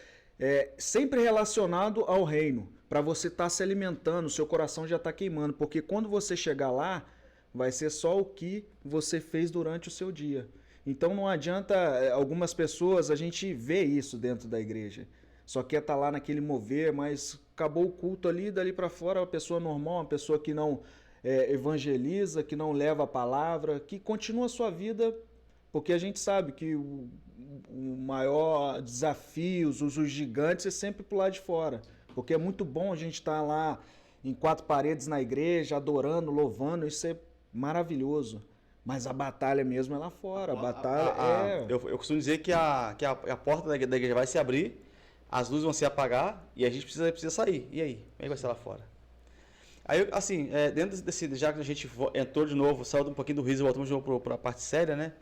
sempre relacionado ao reino, para você estar se alimentando, seu coração já está queimando, porque quando você chegar lá, vai ser só o que você fez durante o seu dia. Então não adianta, algumas pessoas, a gente vê isso dentro da igreja, só quer estar lá naquele mover, mas acabou o culto ali, dali para fora, uma pessoa normal, uma pessoa que não evangeliza, que não leva a palavra, que continua a sua vida, porque a gente sabe que o maior desafio, os gigantes é sempre pro lado de fora, porque é muito bom a gente estar lá em quatro paredes na igreja, adorando, louvando, isso é maravilhoso. Mas a batalha mesmo é lá fora. A batalha Eu costumo dizer que a porta da igreja vai se abrir, as luzes vão se apagar e a gente precisa sair. E aí? Como é que vai ser lá fora? Aí, assim, dentro desse, já que a gente entrou de novo, saiu um pouquinho do riso e voltamos de novo para a parte séria, né?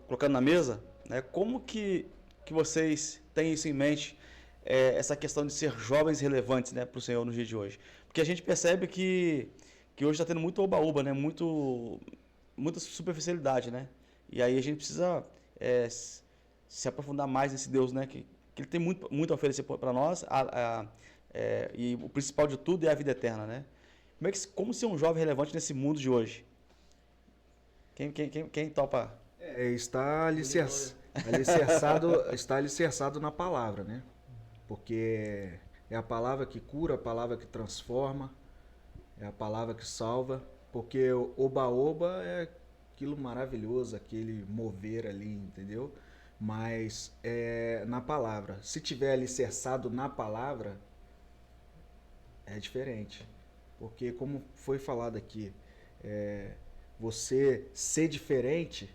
Colocando na mesa, né? Como que vocês têm isso em mente, essa questão de ser jovens relevantes, né, para o Senhor no dia de hoje? Porque a gente percebe que hoje está tendo muito oba-oba, né? Muita superficialidade, né? E aí a gente precisa se aprofundar mais nesse Deus, né? Que Ele tem muito a oferecer para nós, e o principal de tudo é a vida eterna, né? Como ser um jovem relevante nesse mundo de hoje? Quem topa? Está alicerçado na palavra, né? Porque é a palavra que cura, a palavra que transforma, é a palavra que salva. Porque o oba-oba é aquilo maravilhoso, aquele mover ali, entendeu? Mas na palavra. Se tiver alicerçado na palavra, é diferente. Porque como foi falado aqui, você ser diferente,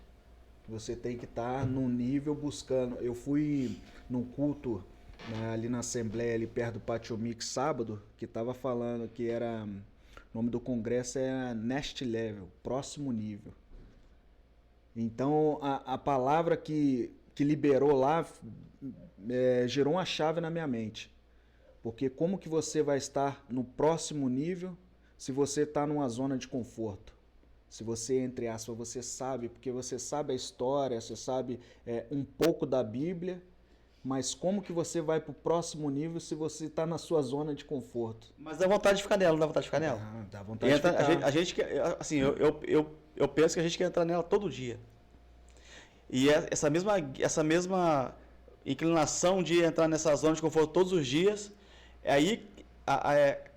você tem que estar num nível buscando. Eu fui num culto, né, ali na Assembleia, ali perto do Pátio Mix, sábado, que estava falando que era... O nome do congresso é Next Level, próximo nível. Então, a palavra que liberou lá gerou uma chave na minha mente. Porque como que você vai estar no próximo nível se você está numa zona de conforto? Se você, entre aspas, você sabe, porque você sabe a história, você sabe um pouco da Bíblia, mas como que você vai para o próximo nível se você está na sua zona de conforto? Mas dá vontade de ficar nela, não dá vontade de ficar nela? Dá vontade de ficar. A gente assim, eu penso que a gente quer entrar nela todo dia. E essa mesma inclinação de entrar nessa zona de conforto todos os dias, aí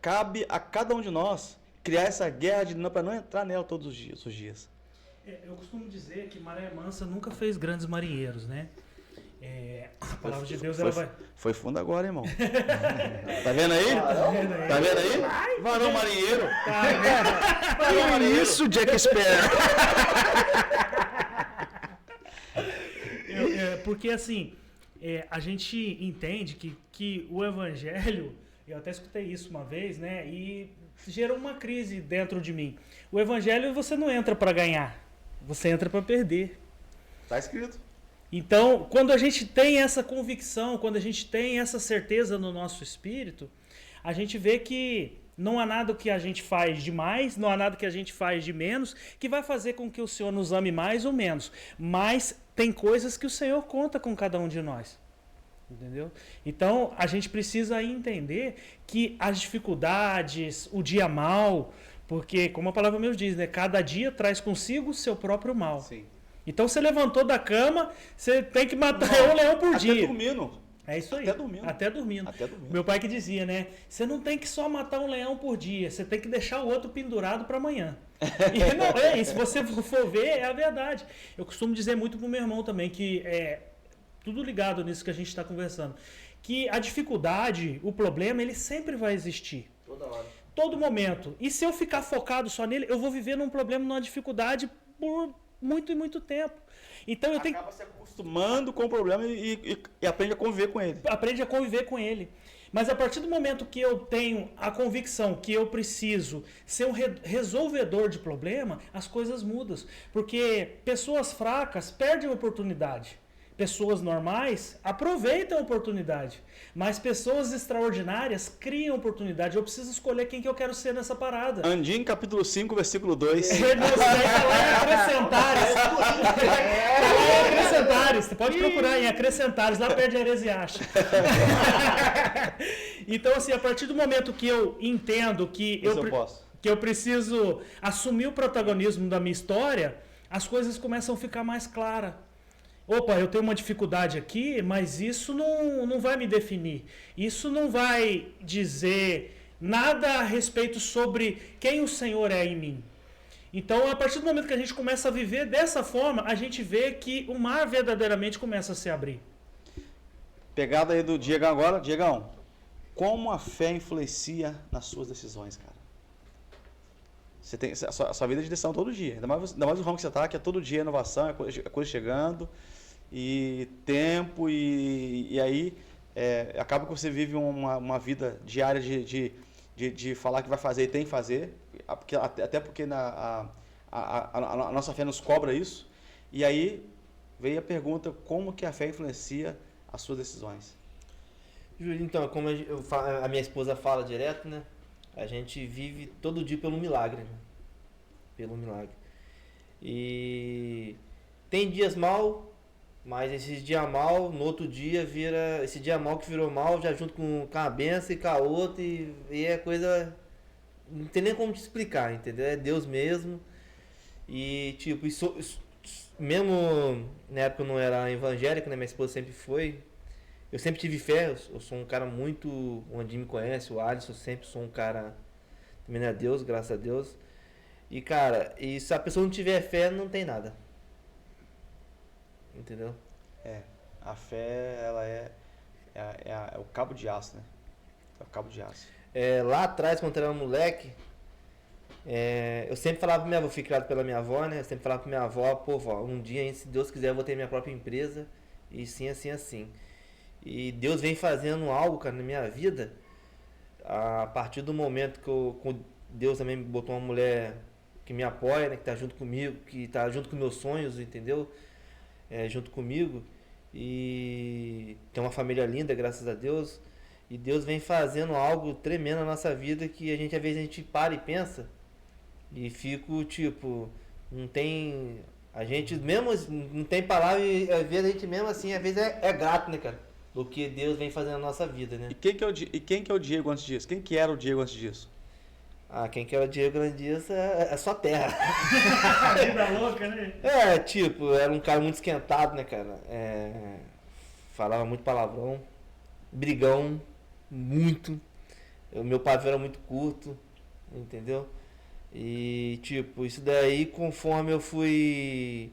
cabe a cada um de nós criar essa guerra para não entrar nela todos os dias. Eu costumo dizer que maré mansa nunca fez grandes marinheiros, né? A palavra de Deus, ela vai... Foi fundo agora, irmão. Tá vendo aí? Tá vendo aí? Varão marinheiro. Varão marinheiro. Isso, Jack Sparrow. Porque assim, a gente entende que o evangelho, eu até escutei isso uma vez, né? E gerou uma crise dentro de mim. O evangelho você não entra para ganhar, você entra para perder. Tá escrito. Então, quando a gente tem essa convicção, quando a gente tem essa certeza no nosso espírito, a gente vê que não há nada que a gente faz de mais, não há nada que a gente faz de menos, que vai fazer com que o Senhor nos ame mais ou menos. Mas tem coisas que o Senhor conta com cada um de nós. Entendeu? Então, a gente precisa entender que as dificuldades, o dia mal, porque, como a palavra mesmo diz, né, cada dia traz consigo o seu próprio mal. Sim. Então, você levantou da cama, você tem que matar um leão por dia. Até dormindo. É isso aí. Até dormindo. Meu pai que dizia, né? Você não tem que só matar um leão por dia, você tem que deixar o outro pendurado para amanhã. E não é, e se você for ver, é a verdade. Eu costumo dizer muito pro meu irmão também, que tudo ligado nisso que a gente está conversando, que a dificuldade, o problema, ele sempre vai existir. Toda hora. Todo momento. E se eu ficar focado só nele, eu vou viver num problema, numa dificuldade por muito e muito tempo. Então eu tenho... Acaba se acostumando com o problema e aprende a conviver com ele. Aprende a conviver com ele. Mas a partir do momento que eu tenho a convicção que eu preciso ser um resolvedor de problema, as coisas mudam. Porque pessoas fracas perdem a oportunidade. Pessoas normais aproveitam a oportunidade, mas pessoas extraordinárias criam oportunidade. Eu preciso escolher quem que eu quero ser nessa parada. Andim, capítulo 5, versículo 2. Tá lá em Acrescentares. Tá lá em Acrescentares. Você pode procurar em Acrescentares, lá perto de Heresiaste. Então, assim, a partir do momento que eu entendo que eu preciso assumir o protagonismo da minha história, as coisas começam a ficar mais claras. Opa, eu tenho uma dificuldade aqui, mas isso não vai me definir. Isso não vai dizer nada a respeito sobre quem o Senhor é em mim. Então, a partir do momento que a gente começa a viver dessa forma, a gente vê que o mar verdadeiramente começa a se abrir. Pegada aí do Diegão agora. Diegão, como a fé influencia nas suas decisões, cara? Você tem a sua vida é de decisão todo dia. Ainda mais o ramo que você está, que é todo dia inovação, é coisa chegando, e tempo, e aí acaba que você vive uma vida diária de falar que vai fazer e tem que fazer, até porque a nossa fé nos cobra isso. E aí veio a pergunta, como que a fé influencia as suas decisões? Júlio, então, como a minha esposa fala direto, né? A gente vive todo dia pelo milagre, né? Pelo milagre. E tem dias mal, mas esses dias mal, no outro dia vira... Esse dia mal que virou mal, já junto com a benção e com a outra, e é coisa... Não tem nem como te explicar, entendeu? É Deus mesmo. E, tipo, mesmo na época eu não era evangélico, né? Minha esposa sempre foi. Eu sempre tive fé, eu sou um cara muito... O Andinho me conhece, o Alisson, eu sempre sou um cara... Também não é Deus, graças a Deus. E, cara, se a pessoa não tiver fé, não tem nada. Entendeu? A fé, ela é o cabo de aço, né? É o cabo de aço. Lá atrás, quando eu era moleque, eu sempre falava pra minha avó, fui criado pela minha avó, né? Eu sempre falava pra minha avó, pô, vó, um dia, se Deus quiser, eu vou ter minha própria empresa. E sim, assim, assim. E Deus vem fazendo algo, cara, na minha vida. A partir do momento que Deus também me botou uma mulher que me apoia, né? Que tá junto comigo, que tá junto com meus sonhos, entendeu? Junto comigo. E tem uma família linda, graças a Deus. E Deus vem fazendo algo tremendo na nossa vida que às vezes a gente para e pensa. E fico, tipo, não tem... A gente mesmo não tem palavra e às vezes a gente mesmo assim, às vezes é grato, né, cara? Do que Deus vem fazendo na nossa vida, né? E quem que é o Diego antes disso? Quem que era o Diego antes disso? Quem que era o Diego Grandias é só terra. Vida louca, né? Tipo, era um cara muito esquentado, né, cara? Falava muito palavrão, brigão, muito. O meu pavio era muito curto, entendeu? E, tipo, isso daí, conforme eu fui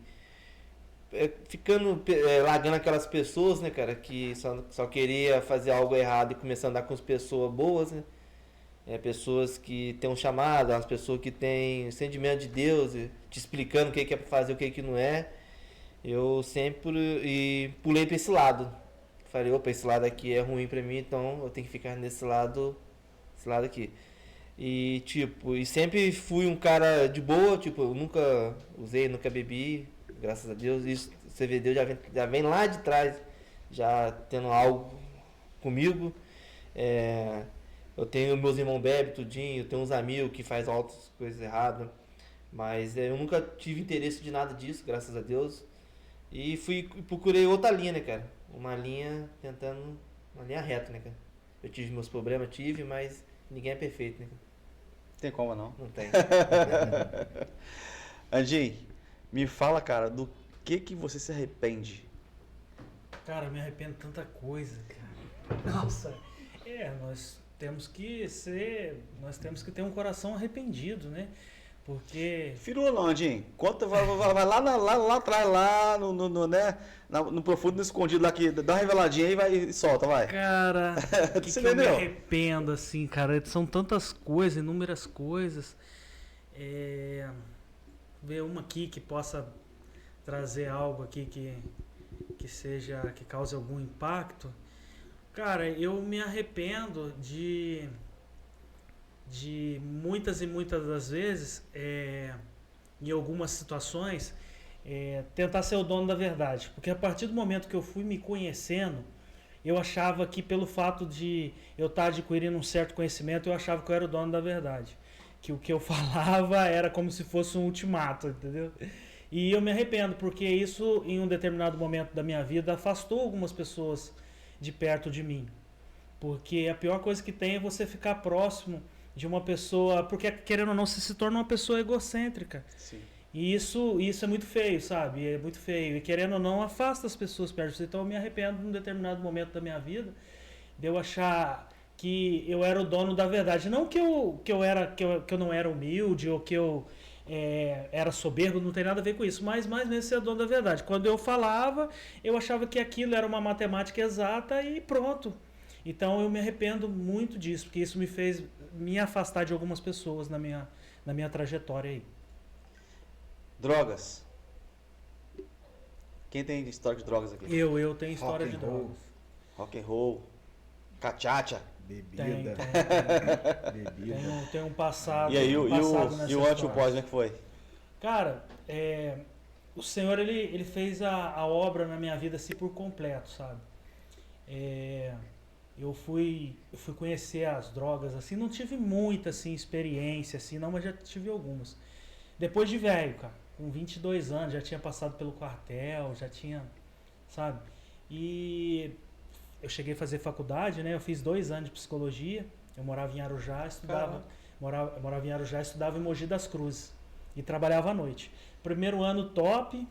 ficando, largando aquelas pessoas, né, cara, que só queria fazer algo errado e começando a andar com as pessoas boas, né? Pessoas que têm um chamado, as pessoas que têm sentimento de Deus, te explicando o que é pra fazer, o que não é. Eu sempre pulei pra esse lado. Falei, opa, esse lado aqui é ruim pra mim, então eu tenho que ficar nesse lado, esse lado aqui. E, tipo, sempre fui um cara de boa, tipo, eu nunca usei, nunca bebi, graças a Deus. Isso, você vê, Deus já vem lá de trás, já tendo algo comigo. Eu tenho meus irmãos bebem tudinho, eu tenho uns amigos que fazem outras coisas erradas, mas eu nunca tive interesse de nada disso, graças a Deus. E procurei outra linha, né, cara? Uma linha reta, né, cara? Eu tive meus problemas, mas ninguém é perfeito, né, cara? Tem como não? Não tem. Andinho, me fala, cara, do que você se arrepende? Cara, eu me arrependo de tanta coisa, cara. Nossa, nós temos que ter um coração arrependido, né? Porque... Firula não, Andinho. Conta, vai lá atrás, lá no profundo, no escondido lá, que dá uma reveladinha aí e solta, vai. Cara, que eu me arrependo, assim, cara, são tantas coisas, inúmeras coisas. Ver uma aqui que possa trazer algo aqui que cause algum impacto. Cara, eu me arrependo de muitas e muitas das vezes, em algumas situações, tentar ser o dono da verdade. Porque a partir do momento que eu fui me conhecendo, eu achava que pelo fato de eu estar adquirindo um certo conhecimento, eu achava que eu era o dono da verdade. Que o que eu falava era como se fosse um ultimato, entendeu? E eu me arrependo, porque isso, em um determinado momento da minha vida, afastou algumas pessoas de perto de mim. Porque a pior coisa que tem é você ficar próximo de uma pessoa, porque querendo ou não, você se torna uma pessoa egocêntrica. Sim. E isso é muito feio, sabe? É muito feio. E querendo ou não, afasta as pessoas perto de você. Então eu me arrependo num determinado momento da minha vida de eu achar que eu era o dono da verdade. Não que eu não era humilde ou que eu era soberbo, não tem nada a ver com isso, mas mais mesmo ser o dono da verdade. Quando eu falava, eu achava que aquilo era uma matemática exata e pronto. Então eu me arrependo muito disso, porque isso me fez me afastar de algumas pessoas na minha trajetória aí. Drogas. Quem tem história de drogas aqui? Eu tenho história Rock de and roll. drogas. Rock and roll, cachaça. Bebida. Bebida. Tem um passado. E aí, um passado nessa e o anti e o história. pós, como é que foi? Cara, o Senhor ele fez a obra na minha vida assim por completo, sabe? Eu fui conhecer as drogas assim, não tive muita assim experiência assim, não, mas já tive algumas. Depois de velho, cara, com 22 anos, já tinha passado pelo quartel, já tinha, sabe? E eu cheguei a fazer faculdade, né? Eu fiz 2 anos de psicologia. Eu morava em Arujá, morava em Arujá, estudava em Mogi das Cruzes e trabalhava à noite. Primeiro ano top.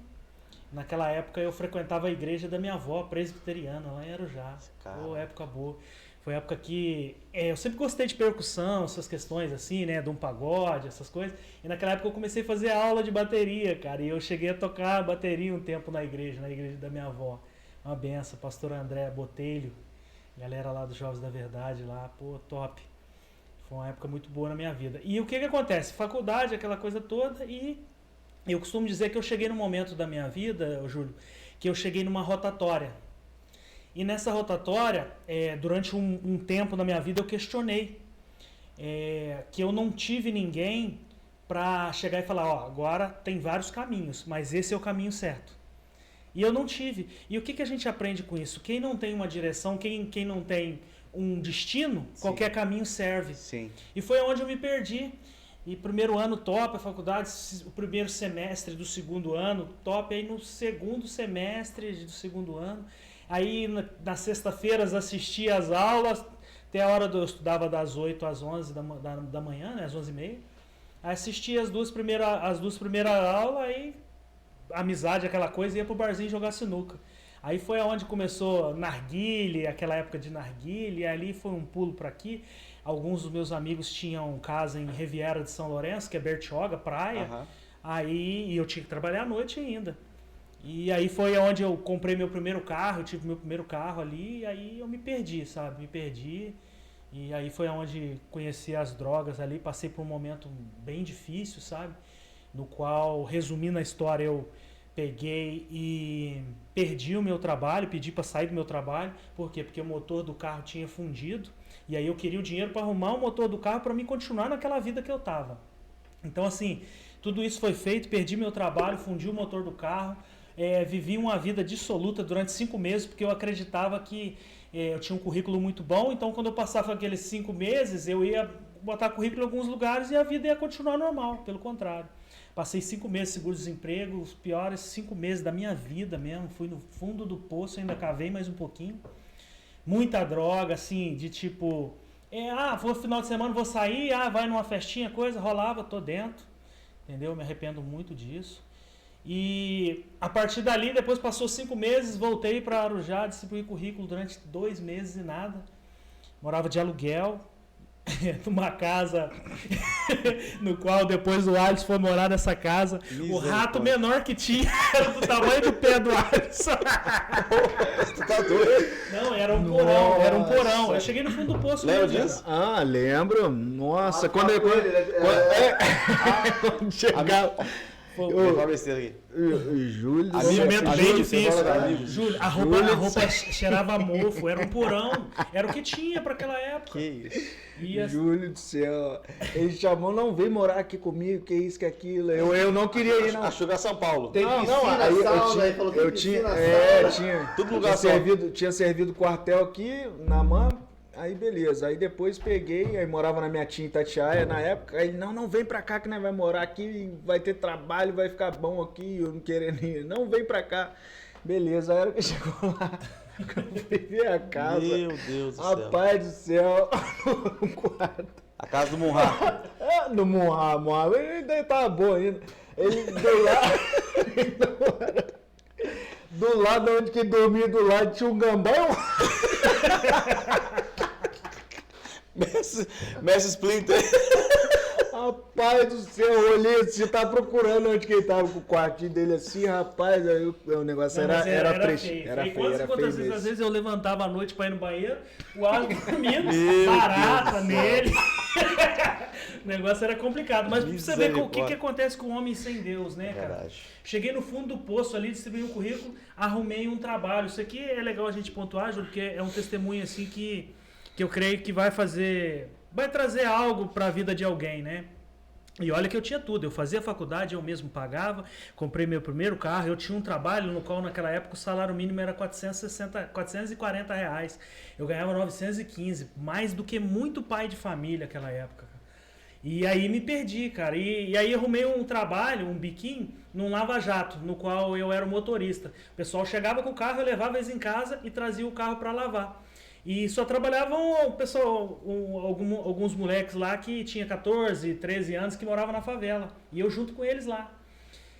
Naquela época eu frequentava a igreja da minha avó, presbiteriana, lá em Arujá. Pô, época boa. Foi época que eu sempre gostei de percussão, essas questões assim, né, de um pagode, essas coisas. E naquela época eu comecei a fazer aula de bateria, cara. E eu cheguei a tocar bateria um tempo na igreja da minha avó. Uma benção, pastor André Botelho, galera lá dos Jovens da Verdade lá, pô, top. Foi uma época muito boa na minha vida. E o que acontece? Faculdade, aquela coisa toda, e eu costumo dizer que eu cheguei num momento da minha vida, Júlio, que eu cheguei numa rotatória. E nessa rotatória, durante um tempo na minha vida, eu questionei que eu não tive ninguém para chegar e falar, ó, agora tem vários caminhos, mas esse é o caminho certo. E eu não tive. E o que a gente aprende com isso? Quem não tem uma direção, quem não tem um destino, sim, qualquer caminho serve. Sim. E foi onde eu me perdi. E primeiro ano top, a faculdade, o primeiro semestre do segundo ano top, aí no segundo semestre do segundo ano, aí nas sextas-feiras assistia às aulas, até a hora eu estudava das 8 às 11 da manhã, né, às 11h30, aí assistia as duas primeiras aulas, aí amizade, aquela coisa, ia pro barzinho jogar sinuca. Aí foi aonde começou narguile, aquela época de narguile, e ali foi um pulo para aqui. Alguns dos meus amigos tinham casa em Riviera de São Lourenço, que é Bertioga, praia. Uhum. Aí eu tinha que trabalhar à noite ainda. E aí foi onde eu comprei meu primeiro carro, eu tive meu primeiro carro ali, e aí eu me perdi, sabe? Me perdi. E aí foi onde conheci as drogas ali, passei por um momento bem difícil, sabe? No qual, resumindo a história, eu peguei e perdi o meu trabalho, pedi para sair do meu trabalho. Por quê? Porque o motor do carro tinha fundido. E aí eu queria o dinheiro para arrumar o motor do carro para me continuar naquela vida que eu estava. Então, assim, tudo isso foi feito, perdi meu trabalho, fundi o motor do carro, vivi uma vida dissoluta durante 5 meses, porque eu acreditava que eu tinha um currículo muito bom. Então, quando eu passava aqueles 5 meses, eu ia botar currículo em alguns lugares e a vida ia continuar normal, pelo contrário. Passei 5 meses seguro-desemprego, os piores 5 meses da minha vida mesmo. Fui no fundo do poço, ainda cavei mais um pouquinho. Muita droga, assim, de tipo... vou final de semana, vou sair, vai numa festinha, coisa, rolava, tô dentro. Entendeu? Me arrependo muito disso. E a partir dali, depois passou 5 meses, voltei para Arujá, distribuí currículo durante 2 meses e nada. Morava de aluguel. Numa casa no qual depois o Alisson foi morar nessa casa. O rato menor que tinha era do tamanho do pé do Alisson. Tu tá doido? Não, era um porão, era um porão. Eu cheguei no fundo do poço. Lembra disso? Lembro. Nossa, quando chegava... Júlio, um momento bem difícil. Júlio, a roupa cheirava a mofo, era um porão, era o que tinha para aquela época. Que isso? Júlio do céu, ele chamou, não vem morar aqui comigo, que isso, que aquilo. Eu não queria ir, não. Achou que era São Paulo. Tem piscina, sauna, aí falou que tem piscina, sauna. Tinha. Todo lugar tinha servido quartel aqui, na MAM. Aí beleza, aí depois peguei, aí morava na minha tia em Itatiaia na época, aí não vem pra cá que nós vai morar aqui, vai ter trabalho, vai ficar bom aqui, eu não querendo ir, não vem pra cá. Beleza, aí era que chegou lá, eu fui ver a casa. Meu Deus do céu. Rapaz do céu, no quarto. A casa do Munhá. No Munhá, ele ainda tava bom ainda. Ele deu lá, do lado onde que dormia, do lado tinha um gambá. Messi Splinter. Rapaz do céu, olhei, você tá procurando onde que ele tava com o quartinho dele assim, rapaz, aí o negócio Não, mas era feio. era E feio, era quantas feio vezes, às mesmo. vezes eu levantava à noite pra ir no banheiro, o Alisson dormindo, Meu barata Deus do nele. O negócio era complicado. Mas pra você ver o que Misericórdia. acontece com o homem sem Deus, né, cara? Verdade. Cheguei no fundo do poço ali, distribuí um currículo, arrumei um trabalho. Isso aqui é legal a gente pontuar, Júlio, porque é um testemunho assim que eu creio que vai trazer algo para a vida de alguém, né? E olha que eu tinha tudo, eu fazia faculdade, eu mesmo pagava, comprei meu primeiro carro, eu tinha um trabalho no qual naquela época o salário mínimo era R$440, eu ganhava 915, mais do que muito pai de família naquela época. E aí me perdi, cara, e aí arrumei um trabalho, um biquinho, num lava-jato, no qual eu era o motorista. O pessoal chegava com o carro, eu levava eles em casa e trazia o carro para lavar. E só trabalhavam alguns moleques lá que tinha 14, 13 anos que moravam na favela. E eu junto com eles lá.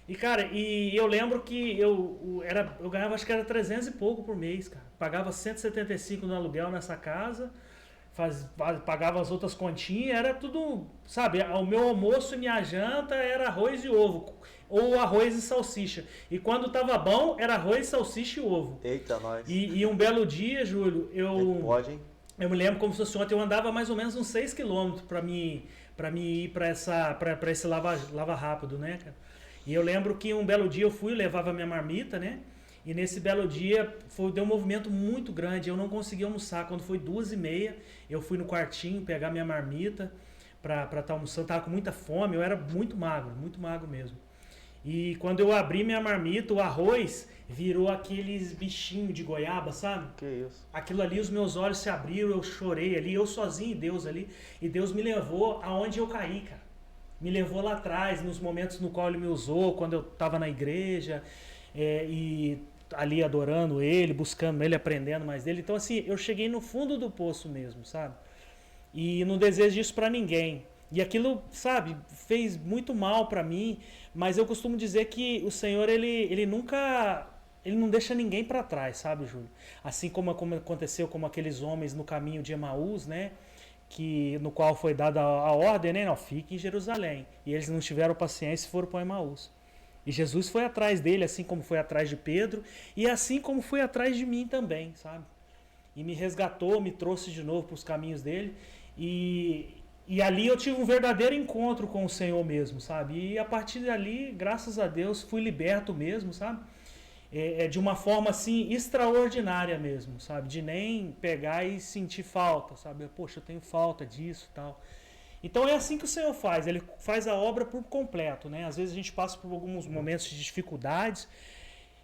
E, cara, eu lembro que eu ganhava, acho que era 300 e pouco por mês, cara. Pagava 175 no aluguel nessa casa, pagava as outras continhas, era tudo, sabe? O meu almoço e minha janta era arroz e ovo, ou arroz e salsicha. E quando tava bom, era arroz, salsicha e ovo. Eita, nós. E um belo dia, Júlio, Pode, hein? eu me lembro como se fosse ontem, eu andava mais ou menos uns 6 quilômetros para mim ir para esse lava rápido, né, cara? E eu lembro que um belo dia eu fui, levava minha marmita, né? E nesse belo dia deu um movimento muito grande, eu não consegui almoçar. Quando foi 2h30, eu fui no quartinho pegar minha marmita para estar almoçando, tava com muita fome, eu era muito magro mesmo. E quando eu abri minha marmita, o arroz virou aqueles bichinhos de goiaba, sabe? Que isso? Aquilo ali, os meus olhos se abriram, eu chorei ali, eu sozinho e Deus ali. E Deus me levou aonde eu caí, cara. Me levou lá atrás, nos momentos no qual Ele me usou, quando eu estava na igreja, e ali adorando Ele, buscando Ele, aprendendo mais dele. Então assim, eu cheguei no fundo do poço mesmo, sabe? E não desejo isso para ninguém. E aquilo, sabe, fez muito mal para mim, mas eu costumo dizer que o Senhor, ele não deixa ninguém para trás, sabe, Júlio? Assim como aconteceu com aqueles homens no caminho de Emaús, né? No qual foi dada a ordem, né? Não, fique em Jerusalém. E eles não tiveram paciência e foram para Emaús. E Jesus foi atrás dele, assim como foi atrás de Pedro, e assim como foi atrás de mim também, sabe? E me resgatou, me trouxe de novo para os caminhos dele. E ali eu tive um verdadeiro encontro com o Senhor mesmo, sabe? E a partir dali, graças a Deus, fui liberto mesmo, sabe? De uma forma assim extraordinária mesmo, sabe? De nem pegar e sentir falta, sabe? Poxa, eu tenho falta disso e tal. Então é assim que o Senhor faz, Ele faz a obra por completo, né? Às vezes a gente passa por alguns momentos de dificuldades,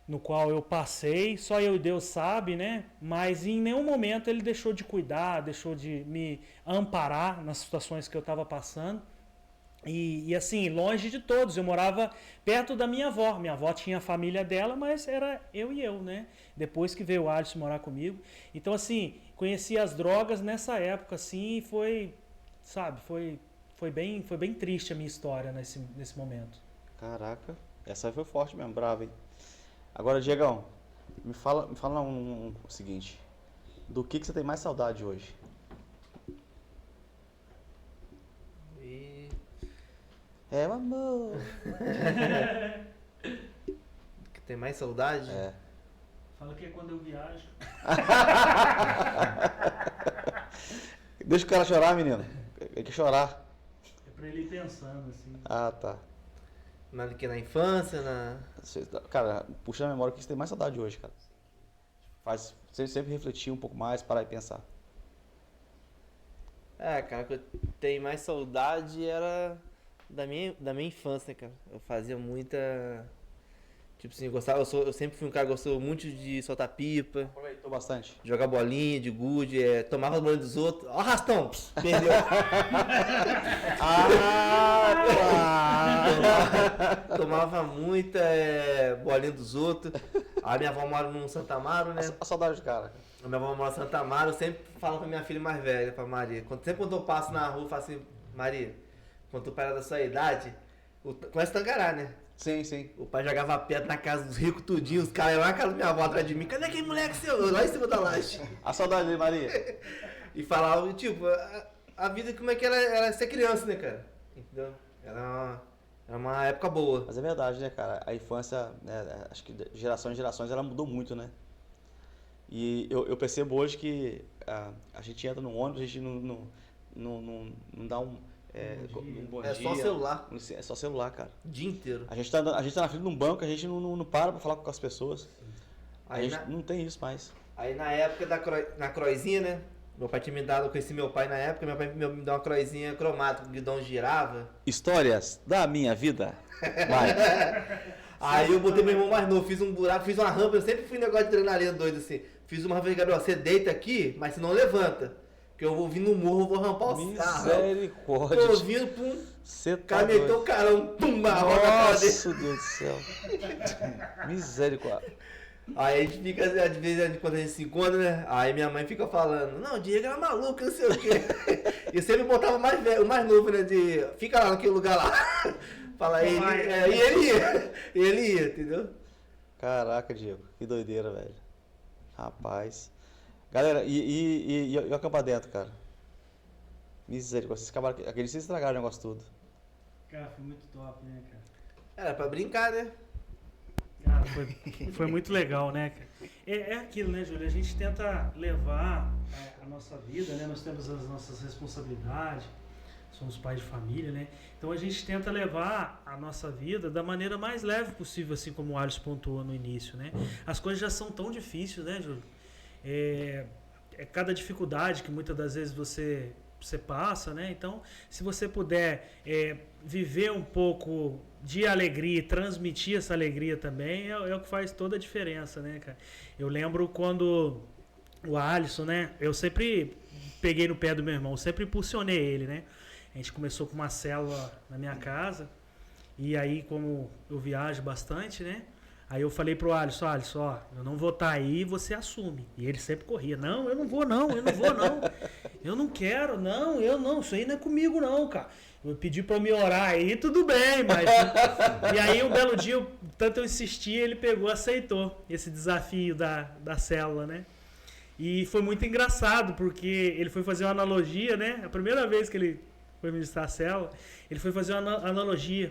no qual eu passei, só eu e Deus sabe, né? Mas em nenhum momento Ele deixou de cuidar, deixou de me amparar nas situações que eu estava passando. E assim, longe de todos, eu morava perto da minha avó. Minha avó tinha a família dela, mas era eu e eu, né? Depois que veio o Alisson morar comigo. Então assim, conheci as drogas nessa época, assim, e foi, sabe, foi bem triste a minha história nesse momento. Caraca, essa aí foi forte mesmo, brava, hein? Agora, Diegão, me fala o seguinte, do que você tem mais saudade hoje? É, amor. Que tem mais saudade? É. Fala que é quando eu viajo. Deixa o cara chorar, menino. Ele quer chorar. É pra ele ir pensando, assim. Ah, tá. Mas do que na infância, Cara, puxa a memória, o que você tem mais saudade hoje, cara? Faz você sempre refletir um pouco mais, parar e pensar. Cara, o que eu tenho mais saudade era da minha infância, cara. Eu fazia muita... Tipo assim, eu sempre fui um cara que gostou muito de soltar pipa, Aproveitou bastante. jogar bolinha de gude, tomava as bolinhas dos outros. Ó, Rastão! Perdeu! Tomava muita bolinha dos outros. A minha avó mora no Santa Amaro, né? A saudade do cara. A minha avó mora no Santa Amaro, eu sempre falo pra minha filha mais velha, pra Maria. Sempre quando eu passo na rua, eu falo assim, Maria, quando tu para da sua idade, começa a tangará, né? Sim, sim. O pai jogava pedra na casa dos ricos tudinho, os caras iam lá na casa da minha avó atrás de mim, cadê aquele moleque seu? Eu lá em cima da laje. A saudade dele, Maria. E falava, tipo, a vida como é que era ser criança, né, cara? entendeu? Era uma época boa. Mas é verdade, né, cara? A infância, né, acho que de geração em gerações, ela mudou muito, né? E eu percebo hoje que a gente entra no ônibus, a gente não dá um bom dia. É só celular. É só celular, cara. O dia inteiro. A gente tá na frente de um banco, a gente não para pra falar com as pessoas. A Aí gente não tem isso mais. Aí na época na croizinha, né? Meu pai tinha me dado, eu conheci meu pai na época, meu pai me deu uma croizinha cromática, o guidão girava. Histórias da minha vida. Vai. Aí eu botei meu irmão mais novo, fiz um buraco, fiz uma rampa, eu sempre fui negócio de adrenalina doido assim. Fiz uma rampa de Gabriel, você deita aqui, mas você não levanta. Porque eu vou vir no morro, eu vou rampar o carro. Misericórdia. Tô vindo, pum, Você o tá cara meteu doido. o carão, pum, na roda na cara dele. Nossa, Deus do céu. Misericórdia. Aí a gente fica, às vezes, quando a gente se encontra, né? Aí minha mãe fica falando, não, o Diego era maluco, não sei o quê. E eu sempre botava o mais novo, né? Fica lá naquele lugar lá. Fala, e ele ia, entendeu? Caraca, Diego. Que doideira, velho. Rapaz. Galera, e o acampar dentro, cara? Misericórdia. Aqueles vocês estragaram o negócio tudo. Cara, foi muito top, né, cara? Era pra brincar, né? Cara, foi muito legal, né, cara? É aquilo, né, Júlio? A gente tenta levar a nossa vida, né? Nós temos as nossas responsabilidades, somos pais de família, né? Então a gente tenta levar a nossa vida da maneira mais leve possível, assim como o Alisson pontuou no início, né? As coisas já são tão difíceis, né, Júlio? É cada dificuldade que muitas das vezes você passa, né? Então, se você puder viver um pouco de alegria e transmitir essa alegria também, é o que faz toda a diferença, né, cara? Eu lembro quando o Alisson, né? Eu sempre peguei no pé do meu irmão, eu sempre impulsionei ele, né? A gente começou com uma célula na minha casa, e aí, como eu viajo bastante, né? Aí eu falei pro Alisson, ó, eu não vou estar aí, você assume. E ele sempre corria, não, eu não vou não. Eu não quero, não, isso aí não é comigo não, cara. Eu pedi pra me orar aí, tudo bem, mas... E aí um belo dia, tanto eu insisti, ele pegou, aceitou esse desafio da célula, né? E foi muito engraçado, porque ele foi fazer uma analogia, né? A primeira vez que ele foi ministrar a célula, ele foi fazer uma analogia.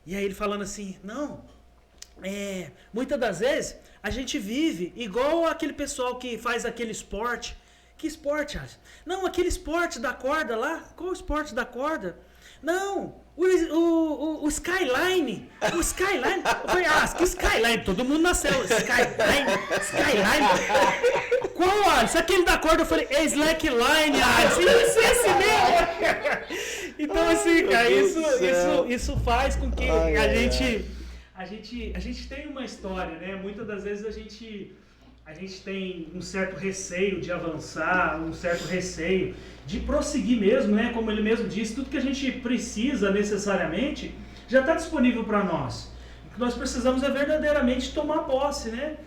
E aí ele falando assim, não... muitas das vezes a gente vive igual aquele pessoal que faz aquele esporte. Que esporte, Alisson? Não, aquele esporte da corda lá. Qual o esporte da corda? Não, o Skyline. O Skyline. Eu falei, que Skyline? Todo mundo na célula. Skyline. Qual, Alisson? Aquele da corda. Eu falei, Slackline, Alisson. Isso é esse mesmo. Então, assim, cara, isso faz com que a gente tem uma história, né? Muitas das vezes a gente tem um certo receio de avançar, um certo receio de prosseguir mesmo, né? Como ele mesmo disse, tudo que a gente precisa necessariamente já está disponível para nós. O que nós precisamos é verdadeiramente tomar posse, né?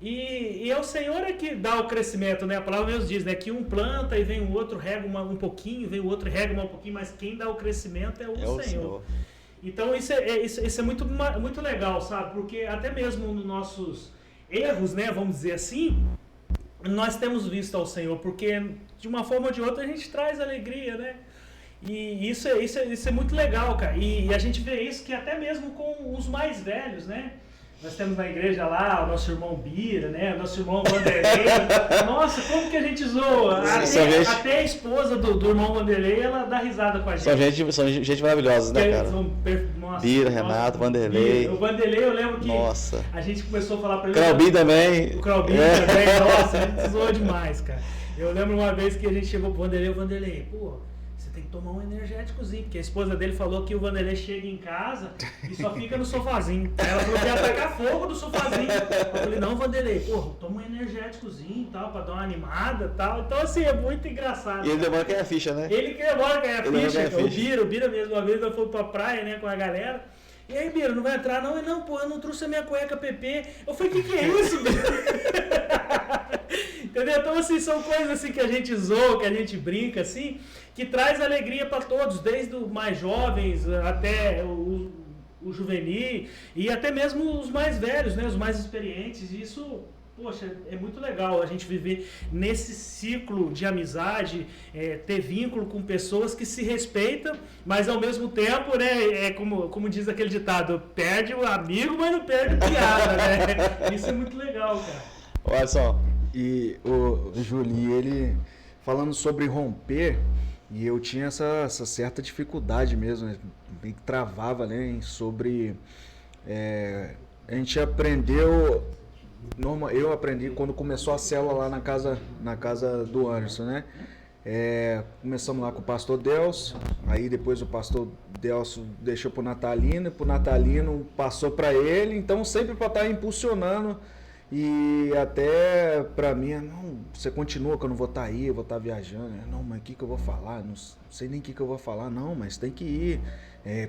E é o Senhor que dá o crescimento, né? A palavra mesmo diz, né? Que um planta e vem o outro, rega um pouquinho, vem o outro, rega um pouquinho, mas quem dá o crescimento é o Senhor. Então isso é muito legal, sabe? Porque até mesmo nos nossos erros, né, vamos dizer assim, nós temos visto ao Senhor, porque de uma forma ou de outra a gente traz alegria, né? E isso é muito legal, cara. E a gente vê isso que até mesmo com os mais velhos, né? Nós temos na igreja lá o nosso irmão Bira, né? O nosso irmão Vanderlei. Nossa, como que a gente zoa? Até a esposa do irmão Vanderlei, ela dá risada com a gente. São gente maravilhosa, né, cara? Bira, Renato, Vanderlei. O Vanderlei, eu lembro que nossa. A gente começou a falar pra ele... Cralbi também. O Cralbi também, nossa, a gente zoou demais, cara. Eu lembro uma vez que a gente chegou pro Vanderlei, pô... Tem que tomar um energéticozinho, porque a esposa dele falou que o Vanderlei chega em casa e só fica no sofazinho. Ela falou que ia tacar fogo do sofazinho. Eu falei, não, Vanderlei, toma um energéticozinho e tal, pra dar uma animada e tal. Então, assim, é muito engraçado. E ele demora a ganhar a ficha, né? Ele que demora a ganhar a ficha. O Bira mesmo, uma vez, nós fomos pra praia, né, com a galera. E aí, Bira, não vai entrar não? Ele, não, eu não trouxe a minha cueca PP. Eu falei, que é isso, Bira? Entendeu? Então, assim, são coisas assim que a gente zoa, que a gente brinca, assim, que traz alegria para todos, desde os mais jovens até o juvenil e até mesmo os mais velhos, né, os mais experientes. Isso Poxa, é muito legal a gente viver nesse ciclo de amizade, ter vínculo com pessoas que se respeitam, mas ao mesmo tempo, né, como diz aquele ditado, perde o amigo, mas não perde a piada, né? Isso é muito legal, cara. Olha só. E o Juli, ele falando sobre romper, e eu tinha essa certa dificuldade mesmo, né? Meio que travava, né? Sobre. A gente aprendeu. Eu aprendi quando começou a célula lá na casa do Anderson, né? Começamos lá com o pastor Delcio, aí depois o pastor Delcio deixou pro Natalino, e pro Natalino passou para ele, então sempre para estar impulsionando. E até pra mim, não, você continua que eu não vou estar aí, eu vou estar viajando. Não, mas o que eu vou falar? Não sei nem o que eu vou falar. Não, mas tem que ir.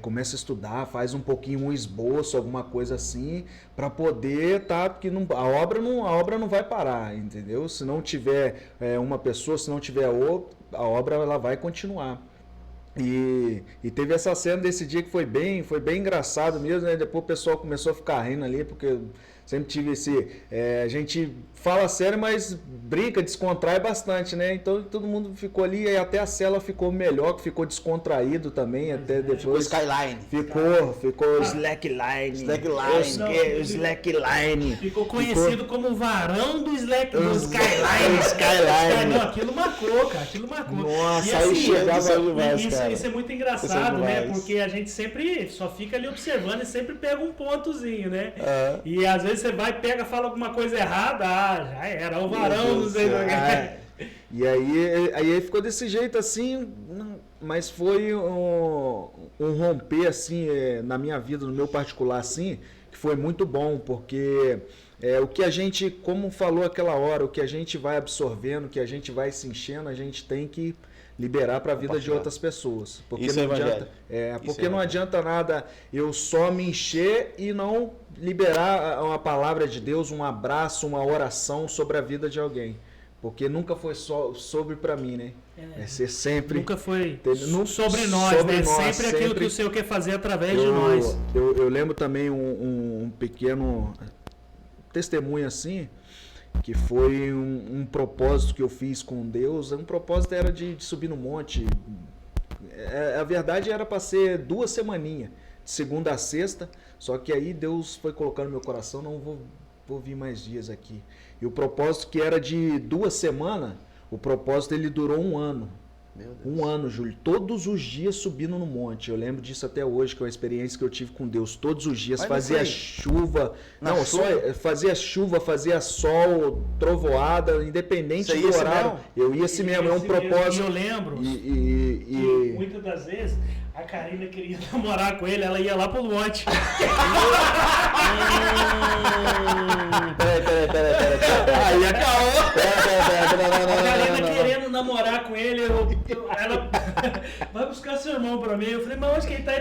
Começa a estudar, faz um pouquinho um esboço, alguma coisa assim, pra poder, tá? Porque a obra não vai parar, entendeu? Se não tiver uma pessoa, se não tiver outra, a obra ela vai continuar. E teve essa cena desse dia que foi bem engraçado mesmo, né? Depois o pessoal começou a ficar rindo ali, porque sempre tive a gente fala sério, mas brinca, descontrai bastante, né? Então todo mundo ficou ali, e até a cela ficou melhor, que ficou descontraído também, até depois. Ficou Skyline. Ficou Slackline. Slackline. Ficou conhecido como o varão do Skyline. Não, aquilo marcou, cara, Nossa, e aí assim, chegava demais, cara. Isso é muito engraçado, né? Porque a gente sempre só fica ali observando e sempre pega um pontozinho, né? E às vezes você vai, pega, fala alguma coisa errada, já era, o varão, não sei o que. E aí ficou desse jeito assim, mas foi um romper assim, na minha vida, no meu particular assim, que foi muito bom, porque o que a gente, como falou aquela hora, o que a gente vai absorvendo, o que a gente vai se enchendo, a gente tem que liberar para a vida de outras pessoas. Porque isso não adianta, não adianta nada eu só me encher e não liberar uma palavra de Deus, um abraço, uma oração sobre a vida de alguém. Porque nunca foi só sobre para mim, né? É ser sempre. Nunca foi sobre nós, né? Sempre aquilo que o Senhor quer fazer através de nós. Eu lembro também um pequeno testemunho assim, que foi um propósito que eu fiz com Deus. Um propósito era de subir no monte. A verdade era para ser 2 semaninhas, de segunda a sexta, só que aí Deus foi colocando no meu coração, não vou vir mais dias aqui. E o propósito que era de 2 semanas, o propósito ele durou 1 ano. Meu Deus. 1 ano, Júlio, todos os dias subindo no monte. Eu lembro disso até hoje, que é uma experiência que eu tive com Deus. Todos os dias, fazia chuva. Fazia chuva, fazia sol, trovoada, independente do horário. Eu ia assim mesmo, é um propósito. E eu lembro que muitas das vezes a Karina queria namorar com ele, ela ia lá pro monte. Peraí. Aí acabou. A Karina querendo namorar com ele, ela vai buscar seu irmão pra mim. Eu falei, mas onde que ele tá?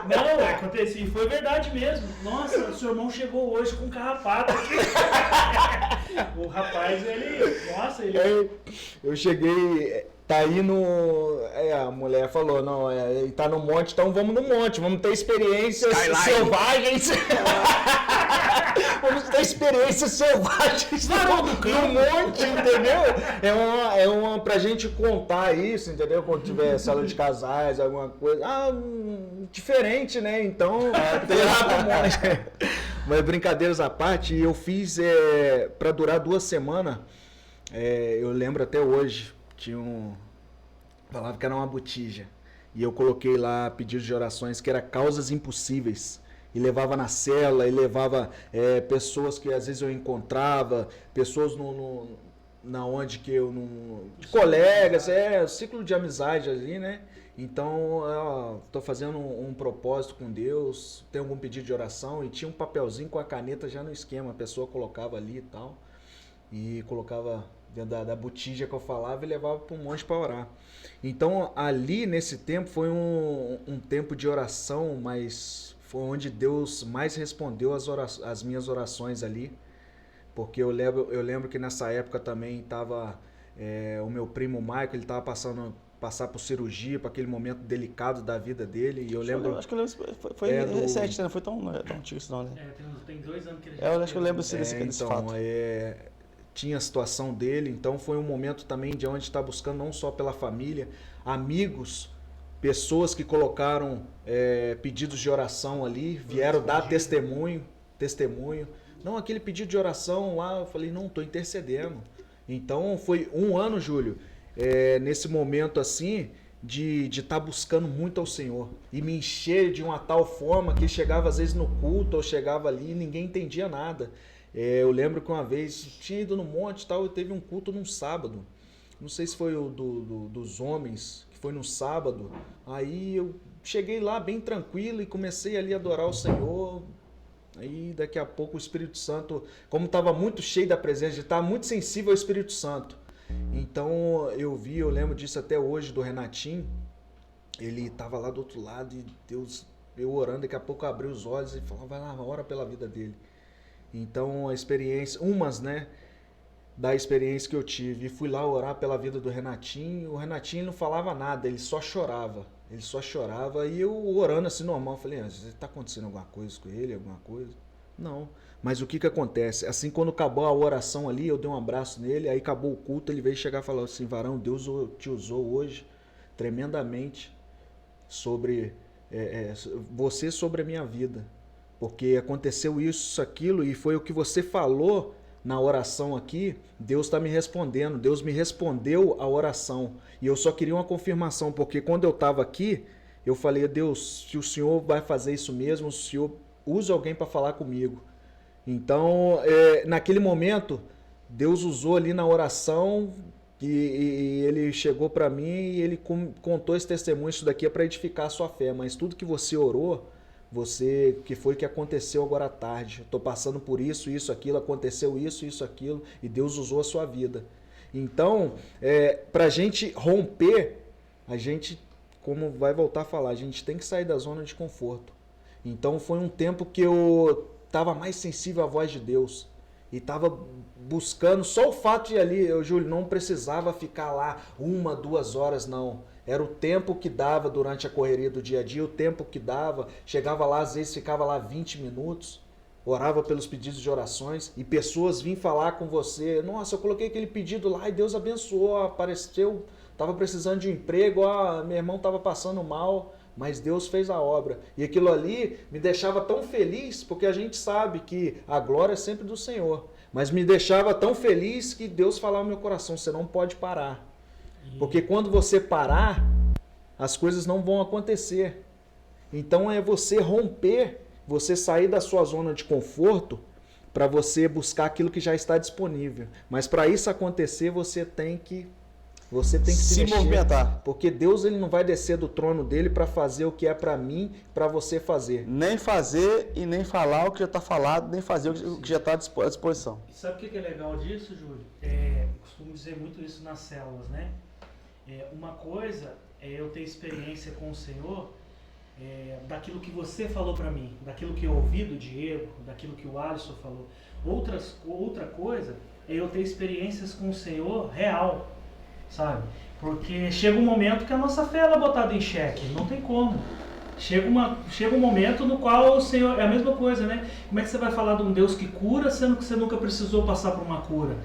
Não, aconteceu, e foi verdade mesmo. Nossa, o seu irmão chegou hoje com um carrapato aqui. O rapaz, ele. Eu cheguei. Tá aí a mulher falou, não, ele tá no monte, então vamos no monte, vamos ter experiências selvagens. Vamos ter experiências selvagens no monte, entendeu? Pra gente contar isso, entendeu? Quando tiver sala de casais, alguma coisa. Diferente, né? Então, tem lá pro monte. Mas brincadeiras à parte, eu fiz pra durar 2 semanas, eu lembro até hoje. Falava que era uma botija. E eu coloquei lá pedidos de orações que era causas impossíveis. E levava na cela, e levava pessoas que às vezes eu encontrava, pessoas na onde que eu não. De colegas, ciclo de amizade ali, né? Então, tô fazendo um propósito com Deus, tem algum pedido de oração, e tinha um papelzinho com a caneta já no esquema, a pessoa colocava ali e tal, e colocava dentro da botija que eu falava e levava para um monte para orar. Então ali nesse tempo foi um tempo de oração, mas foi onde Deus mais respondeu as minhas orações ali, porque eu lembro que nessa época também estava o meu primo Michael, ele estava passando passar por cirurgia, para aquele momento delicado da vida dele. E eu lembro. Acho que eu lembro, foi recente, né? Não foi tão antigo isso não, né? Tem 2 anos que ele Eu acho que eu lembro desse então, fato. Tinha a situação dele, então foi um momento também de onde está buscando não só pela família, amigos, pessoas que colocaram pedidos de oração ali, vieram dar testemunho. Não, aquele pedido de oração lá, eu falei, não, estou intercedendo. Então foi um ano, Júlio, nesse momento assim, de estar buscando muito ao Senhor. E me encher de uma tal forma que chegava às vezes no culto, ou chegava ali e ninguém entendia nada. Eu lembro que uma vez tinha ido no monte e tal, e teve um culto num sábado. Não sei se foi o dos homens, que foi no sábado. Aí eu cheguei lá bem tranquilo e comecei ali a adorar o Senhor. Aí daqui a pouco o Espírito Santo, como estava muito cheio da presença, estava muito sensível ao Espírito Santo. Então eu lembro disso até hoje do Renatinho. Ele estava lá do outro lado e Deus, eu orando, daqui a pouco eu abri os olhos e falava, vai lá, ora pela vida dele. Então a experiência, da experiência que eu tive, e fui lá orar pela vida do Renatinho. O Renatinho não falava nada, ele só chorava. E eu orando assim normal, falei, está acontecendo alguma coisa com ele, alguma coisa? Não. Mas o que acontece? Assim, quando acabou a oração ali, eu dei um abraço nele, aí acabou o culto, ele veio chegar e falar assim, varão, Deus te usou hoje tremendamente sobre você, sobre a minha vida. Porque aconteceu isso, aquilo, e foi o que você falou na oração aqui, Deus está me respondendo, Deus me respondeu a oração. E eu só queria uma confirmação, porque quando eu estava aqui, eu falei, Deus, se o Senhor vai fazer isso mesmo, o Senhor usa alguém para falar comigo. Então, naquele momento, Deus usou ali na oração, e ele chegou para mim e ele contou esse testemunho, isso daqui é para edificar a sua fé, mas tudo que você orou, que foi o que aconteceu agora à tarde. Estou passando por isso, aquilo, aconteceu isso, aquilo, e Deus usou a sua vida. Então, para a gente romper, a gente, como vai voltar a falar, a gente tem que sair da zona de conforto. Então foi um tempo que eu estava mais sensível à voz de Deus. E estava buscando, só o fato de ir ali, Júlio, não precisava ficar lá 1, 2 horas, não. Era o tempo que dava durante a correria do dia a dia, o tempo que dava. Chegava lá, às vezes ficava lá 20 minutos, orava pelos pedidos de orações, e pessoas vinham falar com você. Nossa, eu coloquei aquele pedido lá e Deus abençoou, apareceu, estava precisando de um emprego, meu irmão estava passando mal, mas Deus fez a obra. E aquilo ali me deixava tão feliz, porque a gente sabe que a glória é sempre do Senhor. Mas me deixava tão feliz que Deus falava no meu coração, você não pode parar. Porque quando você parar, as coisas não vão acontecer. Então é você romper, você sair da sua zona de conforto para você buscar aquilo que já está disponível. Mas para isso acontecer, você tem que se mexer, movimentar. porque Deus ele não vai descer do trono dele para fazer o que é para mim, para você fazer. Nem fazer e nem falar o que já está falado, nem fazer o que já está à disposição. E sabe o que é legal disso, Júlio? Eu costumo dizer muito isso nas células, né? Uma coisa é eu ter experiência com o Senhor, daquilo que você falou para mim, daquilo que eu ouvi do Diego, daquilo que o Alisson falou. Outra coisa é eu ter experiências com o Senhor real, sabe? Porque chega um momento que a nossa fé ela é botada em xeque, não tem como. Chega um momento no qual o Senhor, é a mesma coisa, né? Como é que você vai falar de um Deus que cura, sendo que você nunca precisou passar por uma cura?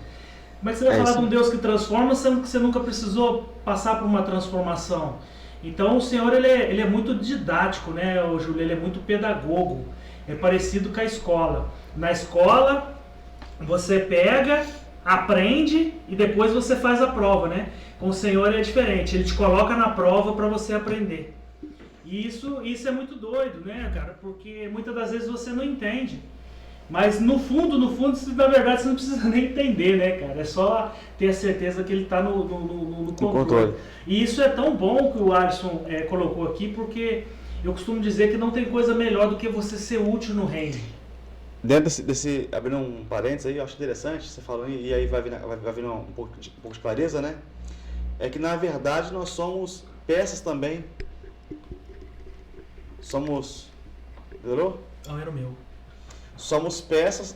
Como é que você vai falar de um Deus que transforma, sendo que você nunca precisou passar por uma transformação? Então o Senhor ele é muito didático, né, Júlio? Ele é muito pedagogo. É parecido com a escola. Na escola, você pega, aprende e depois você faz a prova, né? Com o Senhor é diferente. Ele te coloca na prova para você aprender. E isso é muito doido, né, cara? Porque muitas das vezes você não entende. Mas no fundo, na verdade, você não precisa nem entender, né, cara? É só ter a certeza que ele está no controle. E isso é tão bom que o Alisson colocou aqui, porque eu costumo dizer que não tem coisa melhor do que você ser útil no reino. Dentro desse abrindo um parênteses aí, eu acho interessante, você falou, e aí vai vir um pouco de clareza, né? É que na verdade nós somos peças também. Entendeu? Não, era o meu. Somos peças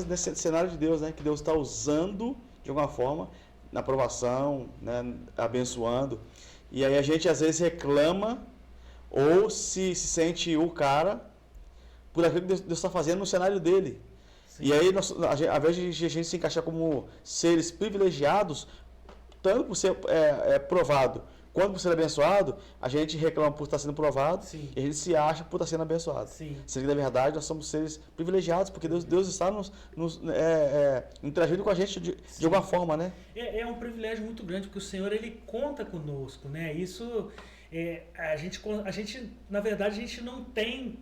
nesse cenário de Deus, né? Que Deus está usando de alguma forma na aprovação, né? Abençoando. E aí a gente às vezes reclama ou se sente o cara por aquilo que Deus está fazendo no cenário dele. Sim. E aí, ao invés de a gente se encaixar como seres privilegiados, tanto por ser provado quanto por ser abençoado, a gente reclama por estar sendo provado. Sim. E a gente se acha por estar sendo abençoado. Sim. Sendo que, na verdade, nós somos seres privilegiados, porque Deus está interagindo com a gente de alguma forma, né? É um privilégio muito grande, porque o Senhor, Ele conta conosco, né? Isso, a gente, na verdade, a gente não tem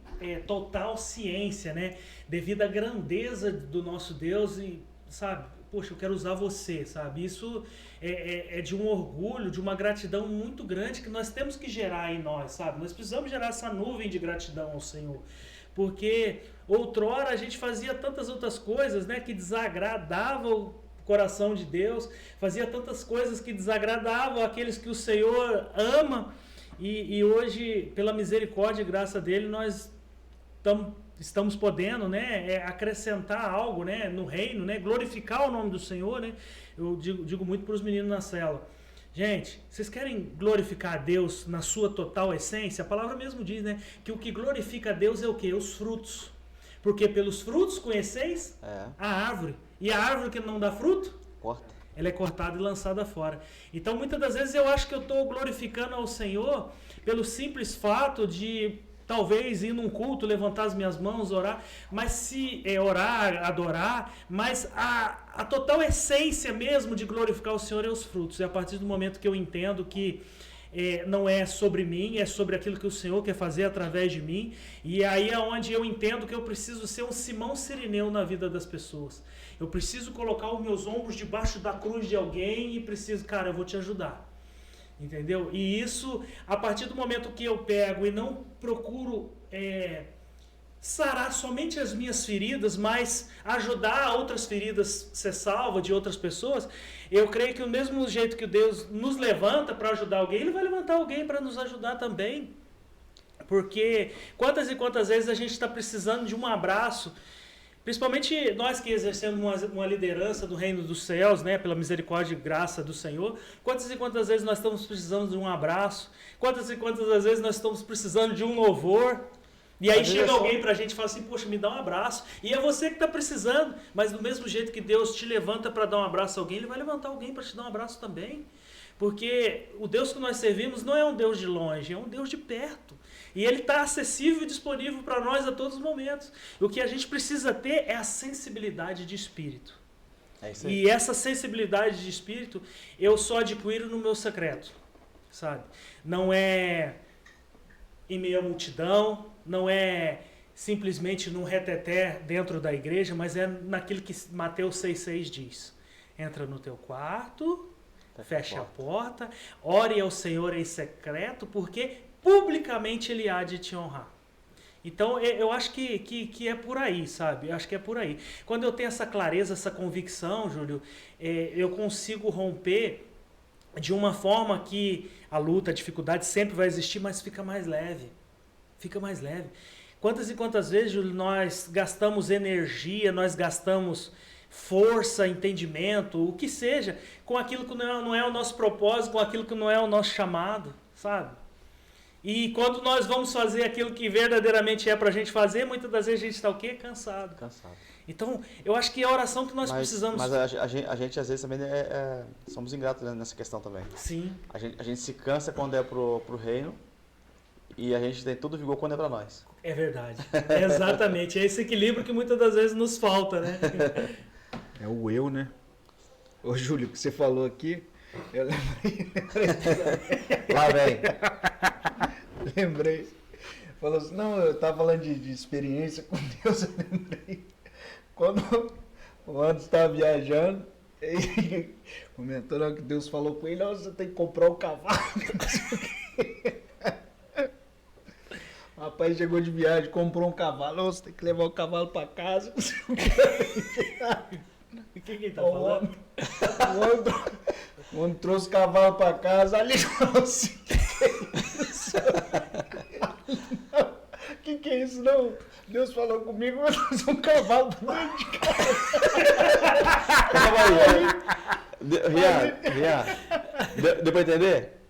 total ciência, né? Devido à grandeza do nosso Deus e, sabe, poxa, eu quero usar você, sabe? Isso é de um orgulho, de uma gratidão muito grande que nós temos que gerar em nós, sabe? Nós precisamos gerar essa nuvem de gratidão ao Senhor. Porque outrora a gente fazia tantas outras coisas, né, que desagradavam o coração de Deus, fazia tantas coisas que desagradavam aqueles que o Senhor ama, e hoje, pela misericórdia e graça dele, nós estamos podendo, né, acrescentar algo, né, no reino, né, glorificar o nome do Senhor, né? Eu digo muito para os meninos na célula. Gente, vocês querem glorificar a Deus na sua total essência? A palavra mesmo diz, né, que o que glorifica a Deus é o quê? Os frutos. Porque pelos frutos conheceis a árvore. E a árvore que não dá fruto, Corta. ela é cortada e lançada fora. Então, muitas das vezes eu acho que eu estou glorificando ao Senhor pelo simples fato de talvez ir num culto, levantar as minhas mãos, orar, mas se orar, adorar, mas a total essência mesmo de glorificar o Senhor é os frutos. É a partir do momento que eu entendo que não é sobre mim, é sobre aquilo que o Senhor quer fazer através de mim, e aí é onde eu entendo que eu preciso ser um Simão Cirineu na vida das pessoas. Eu preciso colocar os meus ombros debaixo da cruz de alguém e preciso, cara, eu vou te ajudar. Entendeu? E isso, a partir do momento que eu pego e não procuro sarar somente as minhas feridas, mas ajudar outras feridas a ser salvas de outras pessoas, eu creio que o mesmo jeito que Deus nos levanta para ajudar alguém, Ele vai levantar alguém para nos ajudar também. Porque quantas e quantas vezes a gente está precisando de um abraço, principalmente nós que exercemos uma liderança do reino dos céus, né, pela misericórdia e graça do Senhor, quantas e quantas vezes nós estamos precisando de um abraço, quantas e quantas vezes nós estamos precisando de um louvor, e aí chega alguém pra gente e fala assim, poxa, me dá um abraço, e é você que está precisando, mas do mesmo jeito que Deus te levanta para dar um abraço a alguém, Ele vai levantar alguém para te dar um abraço também, porque o Deus que nós servimos não é um Deus de longe, é um Deus de perto. E Ele está acessível e disponível para nós a todos os momentos. O que a gente precisa ter é a sensibilidade de espírito. É isso aí. E essa sensibilidade de espírito eu só adquiro no meu secreto, sabe? Não é em meio à multidão, não é simplesmente num reteté dentro da igreja, mas é naquilo que Mateus 6,6 diz. Entra no teu quarto, fecha a porta, ore ao Senhor em secreto, porque publicamente Ele há de te honrar. Então, eu acho que é por aí, sabe? Eu acho que é por aí. Quando eu tenho essa clareza, essa convicção, Júlio, eu consigo romper de uma forma que a luta, a dificuldade sempre vai existir, mas fica mais leve. Fica mais leve. Quantas e quantas vezes, Júlio, nós gastamos energia, nós gastamos força, entendimento, o que seja, com aquilo que não é o nosso propósito, com aquilo que não é o nosso chamado, sabe? E quando nós vamos fazer aquilo que verdadeiramente é para a gente fazer, muitas das vezes a gente está o quê? Cansado. Então, eu acho que é a oração que nós precisamos... Mas a gente às vezes também somos ingratos nessa questão também. Sim. A gente se cansa quando é pro reino e a gente tem todo o vigor quando é para nós. É verdade. Exatamente. É esse equilíbrio que muitas das vezes nos falta, né? É o eu, né? Ô, Júlio, o que você falou aqui, eu lembrei. Lá vem. Lembrei. Falou assim, não, eu tava falando de experiência com Deus, eu lembrei. Quando o Anderson estava viajando, ele comentou que Deus falou com ele, você tem que comprar um cavalo. O rapaz chegou de viagem, comprou um cavalo, você tem que levar o cavalo para casa. O que ele tá falando? O homem trouxe o cavalo para casa, ali falou assim, que é isso não? Deus falou comigo, eu trouxe um cavalo dentro de casa. Rian, deu pra entender?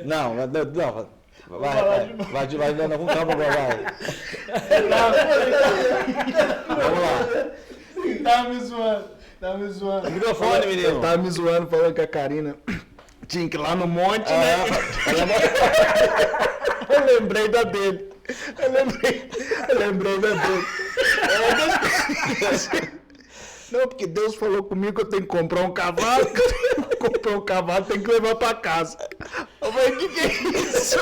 Não, vai, não, com calma agora, vai. Vamos lá. Tá me zoando. Microfone, menino. Ele tava me zoando, falando que a Karina tinha que ir lá no monte, né? Eu lembrei da dele. Eu lembrei da dele. Não, porque Deus falou comigo que eu tenho que comprar um cavalo. Comprou um cavalo, tem que levar pra casa. Eu falei, que é isso?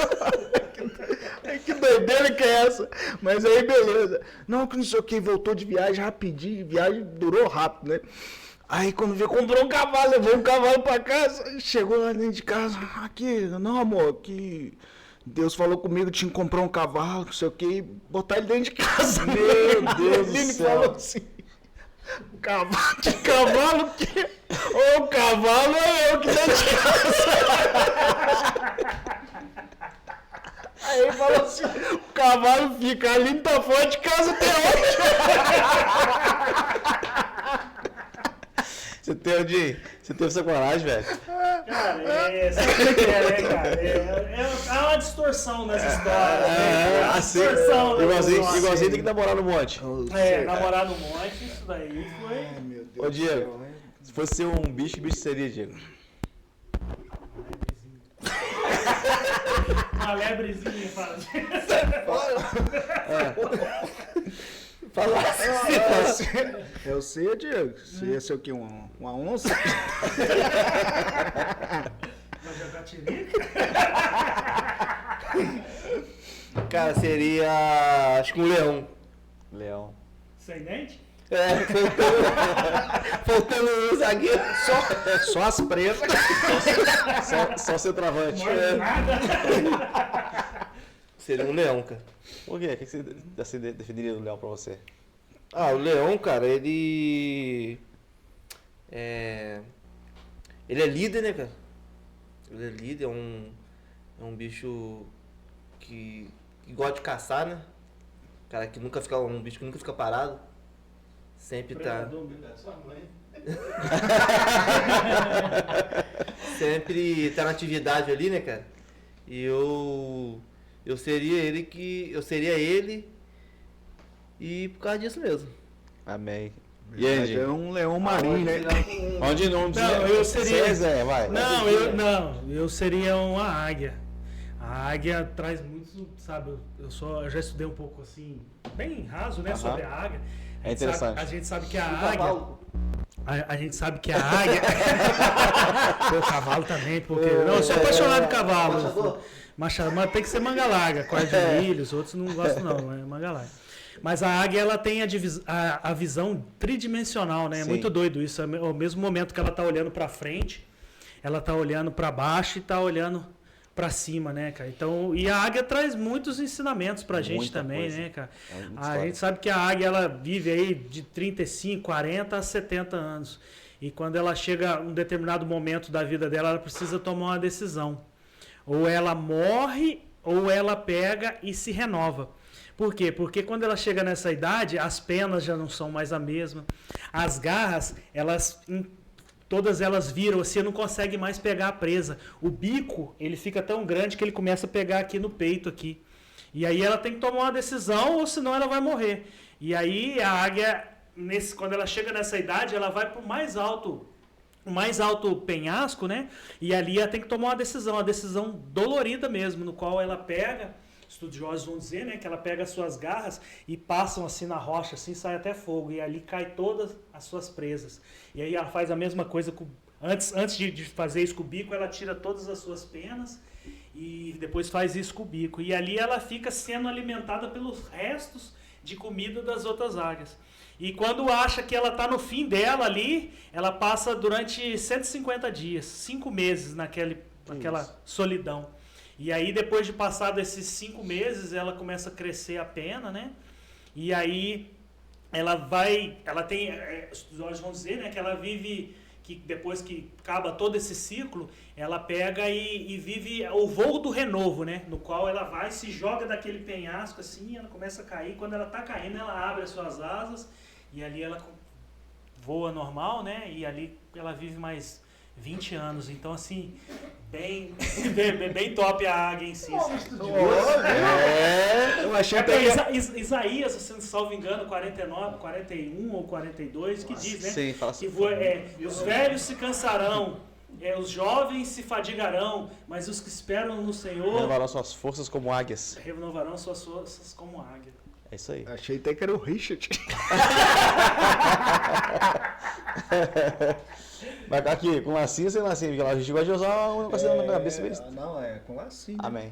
Que doideira que é essa? Mas aí, beleza. Não, que não sei o que, voltou de viagem rapidinho. Viagem durou rápido, né? Aí quando veio, comprou um cavalo, levou um cavalo pra casa. Chegou lá dentro de casa. Aqui, não, amor, que Deus falou comigo, tinha que comprar um cavalo, não sei o que, e botar ele dentro de casa. Meu Deus do Ele céu. falou assim. Cavalo que? Ou o cavalo ou eu que dentro de casa. Aí ele falou assim, o cavalo fica ali, não tá fora de casa até hoje. Você teve essa coragem, velho? Cara, sabe o que é, né, cara? É uma distorção nessa história. Né? Assim, Distorção nessa igualzinho história. tem que namorar no monte. Namorar no monte, isso daí foi... Ai, meu Deus Ô, do Diego, céu, né? se fosse ser um bicho, que bicho seria, Diego? Uma lebrezinha, fala. Eu sei, Diego. Você ia ser o quê? Uma onça? Vai jogar tirica? Cara, seria. Acho que um leão. Leão. Sem dente? Faltando um zagueiro. Só as presas. Só ser travante. Nada. Seria um leão, cara. Por quê? O que você definiria do leão pra você? Ah, o leão, cara, ele. Ele é líder, né, cara? Ele é líder, é um bicho que gosta de caçar, né? Cara, que nunca fica. Um bicho que nunca fica parado. Sempre tá. Sempre tá na atividade ali, né, cara? E eu seria ele e por causa disso mesmo. Amém. E aí, É Diego? um leão marinho, né? Onde não? Não, eu seria- Zé, vai. Eu seria uma águia. A águia traz muito, sabe, eu já estudei um pouco assim, bem raso, né, Aham. sobre a águia. É interessante. A gente sabe que a Um águia... cavalo. A gente sabe que a águia... o cavalo também, porque... Não, eu sou apaixonado por cavalo. Machador? Machador, mas tem que ser manga larga, quarto de milho, os outros não gostam não, é manga larga. Mas a águia, ela tem a visão tridimensional, né? É Sim. muito doido isso. Ao mesmo momento que ela tá olhando para frente, ela tá olhando para baixo e tá olhando para cima, né, cara? Então, e a águia traz muitos ensinamentos pra gente Muita também, coisa. né, cara? É muita A história. gente sabe que a águia, ela vive aí de 35, 40 a 70 anos. E quando ela chega a um determinado momento da vida dela, ela precisa tomar uma decisão. Ou ela morre, ou ela pega e se renova. Por quê? Porque quando ela chega nessa idade, as penas já não são mais a mesma. As garras, todas elas viram, você não consegue mais pegar a presa. O bico, ele fica tão grande que ele começa a pegar aqui no peito aqui. E aí ela tem que tomar uma decisão, ou senão ela vai morrer. E aí a águia, quando ela chega nessa idade, ela vai para o mais alto penhasco, né? E ali ela tem que tomar uma decisão dolorida mesmo, no qual ela pega, estudiosos vão dizer, né, que ela pega as suas garras e passam assim na rocha, assim sai até fogo, e ali cai todas as suas presas. E aí ela faz a mesma coisa antes de fazer isso com o bico, ela tira todas as suas penas e depois faz isso com o bico. E ali ela fica sendo alimentada pelos restos de comida das outras águias. E quando acha que ela está no fim dela ali, ela passa durante 150 dias, 5 meses naquela solidão. E aí, depois de passar desses 5 meses, ela começa a crescer a pena, né? E aí, ela tem, os estudiosos vão dizer, né, que ela vive, que depois que acaba todo esse ciclo, ela pega e vive o voo do renovo, né? No qual ela vai, se joga daquele penhasco assim, ela começa a cair. Quando ela está caindo, ela abre as suas asas e ali ela voa normal, né? E ali ela vive mais 20 anos. Então, assim, bem top a águia em si. Eu achei até que... Isaías, se não salvo engano, 49, 41 ou 42, que diz, né? Sim, fala assim. Que os velhos se cansarão, os jovens se fadigarão, mas os que esperam no Senhor Renovarão suas forças como águias. renovarão suas forças como águia. É isso aí. Achei até que era o Richard. Mas aqui, com lacinho ou sem lacinho? Porque lá a gente gosta de usar um negocinho na cabeça mesmo. Não, é com lacinho. Amém.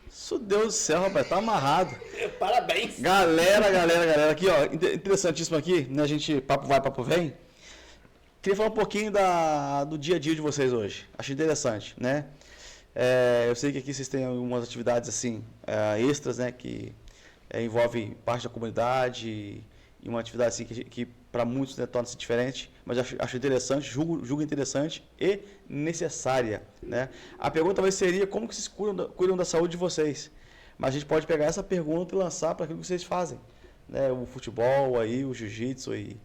Isso, Deus do céu, rapaz, tá amarrado. Parabéns! Galera, aqui, ó, interessantíssimo aqui, né, a gente, papo vai, papo vem. Queria falar um pouquinho do dia a dia de vocês hoje. Acho interessante, né? Eu sei que aqui vocês têm algumas atividades, assim, extras, né, que envolvem parte da comunidade e uma atividade, assim, que para muitos, né, torna-se diferente, mas acho interessante, julgo interessante e necessária, né? A pergunta talvez seria como que vocês cuidam da saúde de vocês, mas a gente pode pegar essa pergunta e lançar para aquilo que vocês fazem, né? O futebol, aí, o jiu-jitsu e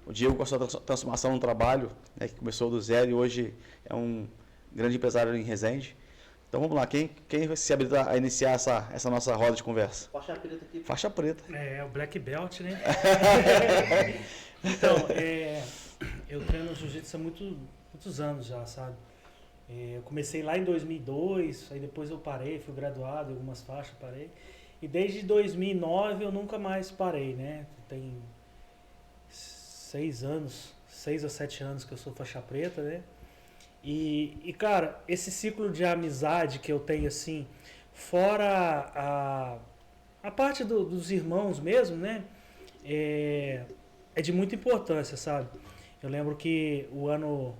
o Diego com a sua transformação no trabalho, né, que começou do zero e hoje é um grande empresário em Resende. Então vamos lá, quem vai se habilitar a iniciar essa nossa roda de conversa? Faixa preta aqui. Faixa preta. O Black Belt, né? Então, eu treino jiu-jitsu há muitos anos já, sabe? Eu comecei lá em 2002, aí depois eu parei, fui graduado em algumas faixas, parei. E desde 2009 eu nunca mais parei, né? Tem 6 a 7 anos que eu sou faixa preta, né? E cara, esse ciclo de amizade que eu tenho, assim, fora a parte dos irmãos mesmo, né? É de muita importância, sabe? Eu lembro que o ano,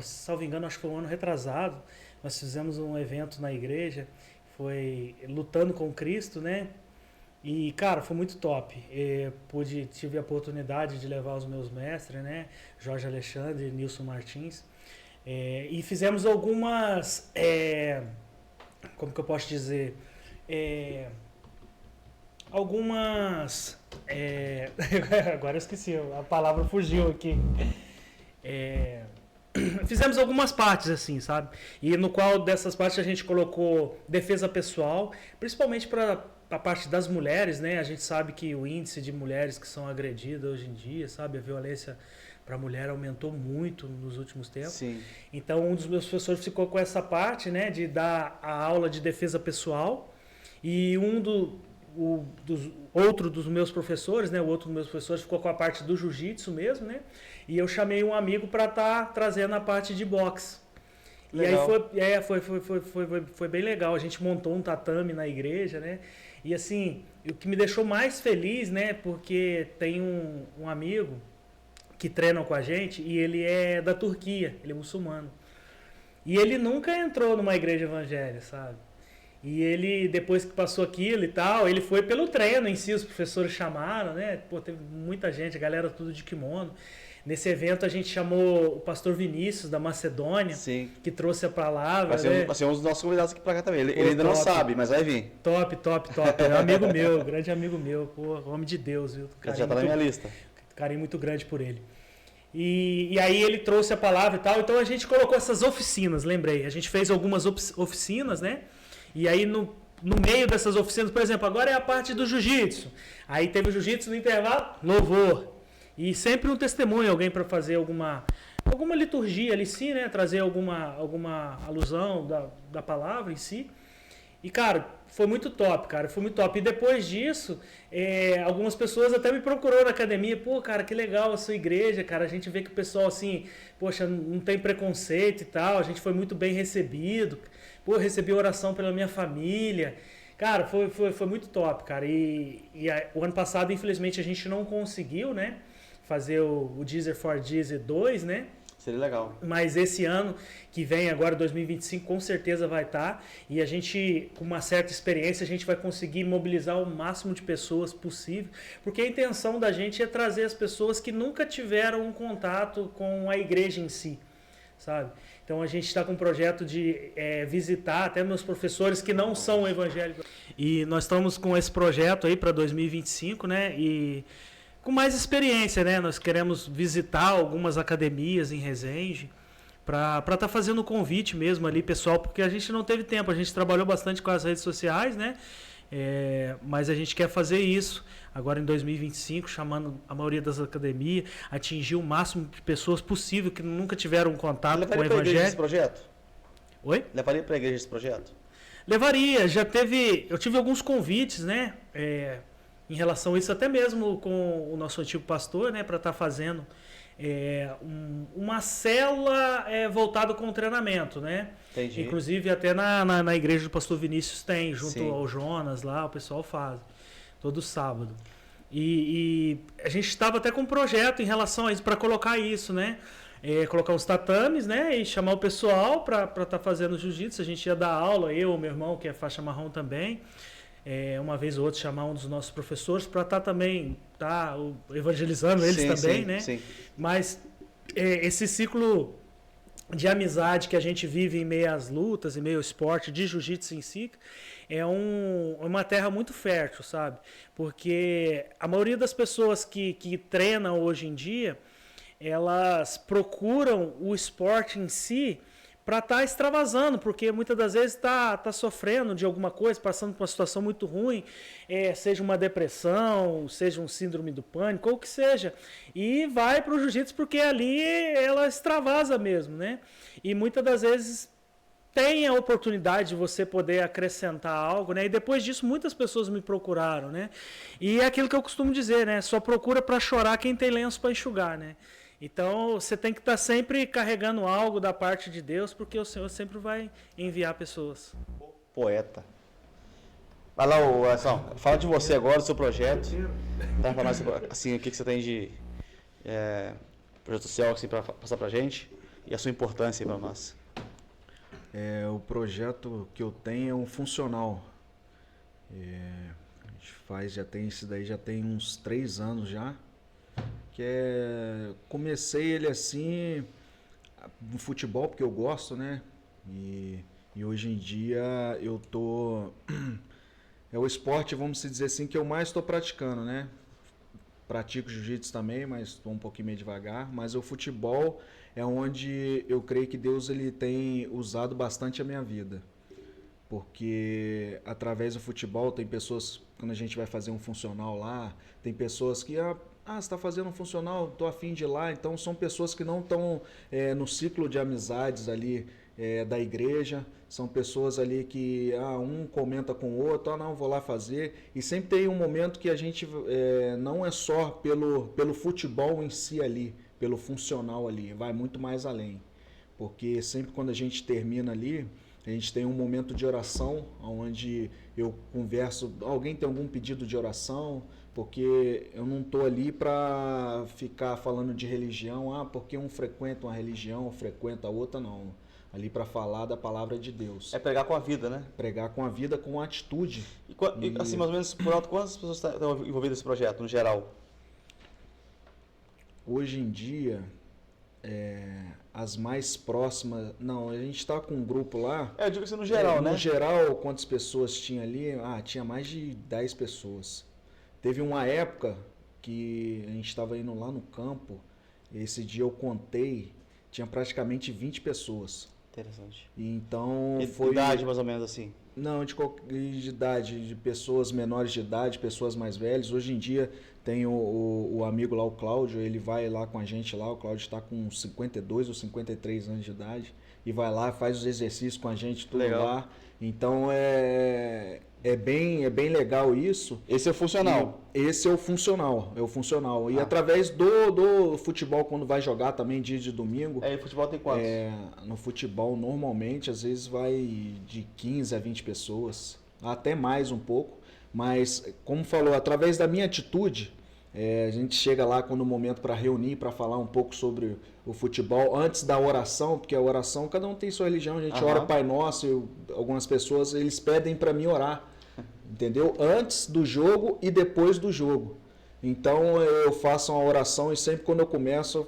salvo engano, acho que foi um ano retrasado, nós fizemos um evento na igreja, foi Lutando com Cristo, né? E, cara, foi muito top. Tive a oportunidade de levar os meus mestres, né? Jorge Alexandre e Nilson Martins. E fizemos algumas, como que eu posso dizer, algumas, agora eu esqueci, a palavra fugiu aqui. Fizemos algumas partes assim, sabe? E no qual dessas partes a gente colocou defesa pessoal, principalmente para a parte das mulheres, né? A gente sabe que o índice de mulheres que são agredidas hoje em dia, sabe? A violência para a mulher aumentou muito nos últimos tempos. Sim. Então, um dos meus professores ficou com essa parte, né, de dar a aula de defesa pessoal. E outro dos meus professores, né, o outro dos meus professores ficou com a parte do jiu-jitsu mesmo, né? E eu chamei um amigo para estar trazendo a parte de boxe. Legal. E aí foi bem legal. A gente montou um tatame na igreja, né? E assim, o que me deixou mais feliz, né, porque tem um amigo que treinam com a gente, e ele é da Turquia, ele é muçulmano. E ele nunca entrou numa igreja evangélica, sabe? E ele, depois que passou aquilo e tal, ele foi pelo treino em si, os professores chamaram, né? Pô, teve muita gente, a galera tudo de kimono. Nesse evento a gente chamou o pastor Vinícius, da Macedônia, sim, que trouxe a palavra. Vai ser um dos nossos convidados aqui pra cá também. Ele ainda não sabe, mas vai vir. Top. É um amigo meu, grande amigo meu. Pô, homem de Deus, viu? Já tá na minha lista. Carinho muito grande por ele. E aí ele trouxe a palavra e tal, então a gente colocou essas oficinas, lembrei. A gente fez algumas oficinas, né? E aí no meio dessas oficinas, por exemplo, agora é a parte do jiu-jitsu. Aí teve o jiu-jitsu no intervalo, louvor. E sempre um testemunho, alguém para fazer alguma liturgia ali sim, né? Trazer alguma alusão da palavra em si. E, cara, foi muito top, E depois disso, algumas pessoas até me procuraram na academia. Pô, cara, que legal a sua igreja, cara. A gente vê que o pessoal, assim, poxa, não tem preconceito e tal. A gente foi muito bem recebido. Pô, recebi oração pela minha família. Cara, foi muito top, cara. O ano passado, infelizmente, a gente não conseguiu, né? Fazer o Deezer for Deezer 2, né? Seria legal. Mas esse ano que vem, agora 2025, com certeza vai estar. E a gente, com uma certa experiência, a gente vai conseguir mobilizar o máximo de pessoas possível. Porque a intenção da gente é trazer as pessoas que nunca tiveram um contato com a igreja em si, sabe? Então a gente está com um projeto de visitar até meus professores que não são evangélicos. E nós estamos com esse projeto aí para 2025, né? E com mais experiência, né? Nós queremos visitar algumas academias em Resende para estar fazendo o convite mesmo ali, pessoal, porque a gente não teve tempo, a gente trabalhou bastante com as redes sociais, né? Mas a gente quer fazer isso agora em 2025, chamando a maioria das academias, atingir o máximo de pessoas possível que nunca tiveram contato com o Evangelho. Esse projeto? Oi? Levaria para a igreja esse projeto? Levaria, eu tive alguns convites, né? Em relação a isso, até mesmo com o nosso antigo pastor, né? Para estar fazendo uma célula voltada com o treinamento, né? Entendi. Inclusive até na igreja do pastor Vinícius tem, junto Sim. ao Jonas lá, o pessoal faz, todo sábado. E a gente estava até com um projeto em relação a isso, para colocar isso, né? Colocar os tatames, né? E chamar o pessoal para estar fazendo jiu-jitsu. A gente ia dar aula, eu, meu irmão, que é faixa marrom também. Uma vez ou outra chamar um dos nossos professores para estar também evangelizando eles também, né? Sim. Mas esse ciclo de amizade que a gente vive em meio às lutas, em meio ao esporte de jiu-jitsu em si, é uma terra muito fértil, sabe? Porque a maioria das pessoas que treinam hoje em dia, elas procuram o esporte em si para estar extravasando, porque muitas das vezes está sofrendo de alguma coisa, passando por uma situação muito ruim, seja uma depressão, seja um síndrome do pânico, ou o que seja, e vai para o jiu-jitsu porque ali ela extravasa mesmo, né? E muitas das vezes tem a oportunidade de você poder acrescentar algo, né? E depois disso muitas pessoas me procuraram, né? E é aquilo que eu costumo dizer, né? Só procura para chorar quem tem lenço para enxugar, né? Então, você tem que estar sempre carregando algo da parte de Deus, porque o Senhor sempre vai enviar pessoas. Poeta. Vai lá, Anderson, fala de você agora, do seu projeto. Tá para nós, assim, o que você tem de projeto social assim, para passar para a gente e a sua importância para nós. O projeto que eu tenho é um funcional. A gente faz, já tem uns 3 anos já. Comecei ele assim no futebol porque eu gosto, né? E hoje em dia eu tô é o esporte, vamos dizer assim, que eu mais estou praticando, né? Pratico jiu-jitsu também, mas estou um pouquinho meio devagar. Mas o futebol é onde eu creio que Deus ele tem usado bastante a minha vida, porque através do futebol tem pessoas, quando a gente vai fazer um funcional lá, tem pessoas que você está fazendo um funcional, estou a fim de ir lá. Então são pessoas que não estão no ciclo de amizades ali da igreja, são pessoas ali que um comenta com o outro, não, vou lá fazer. E sempre tem um momento que a gente não é só pelo futebol em si ali, pelo funcional ali, vai muito mais além. Porque sempre quando a gente termina ali, a gente tem um momento de oração, onde eu converso, alguém tem algum pedido de oração, porque eu não estou ali para ficar falando de religião, porque um frequenta uma religião, frequenta a outra, não. Ali para falar da palavra de Deus. É pregar com a vida, né? Pregar com a vida, com atitude. E assim, mais ou menos, por alto, quantas pessoas estão envolvidas nesse projeto, no geral? Hoje em dia, as mais próximas... Não, a gente está com um grupo lá... Eu digo assim no geral, né? No geral, quantas pessoas tinha ali? Tinha mais de 10 pessoas. Teve uma época que a gente estava indo lá no campo, esse dia eu contei, tinha praticamente 20 pessoas. Interessante. Então foi... Idade mais ou menos assim? Não, de idade, de pessoas menores de idade, pessoas mais velhas. Hoje em dia tem o amigo lá, o Cláudio, ele vai lá com a gente lá, o Cláudio está com 52 ou 53 anos de idade, e vai lá, faz os exercícios com a gente, tudo legal. Lá. Então é bem legal isso. Esse é o funcional? Esse é o funcional. E através do futebol, quando vai jogar também dia de domingo. E futebol tem quantos? No futebol, normalmente, às vezes vai de 15 a 20 pessoas, até mais um pouco. Mas, como falou, através da minha atitude, a gente chega lá quando o momento para reunir, para falar um pouco sobre o futebol, antes da oração, porque a oração, cada um tem sua religião, a gente ora o Pai Nosso, algumas pessoas, eles pedem para mim orar, entendeu? Antes do jogo e depois do jogo. Então eu faço uma oração e sempre quando eu começo,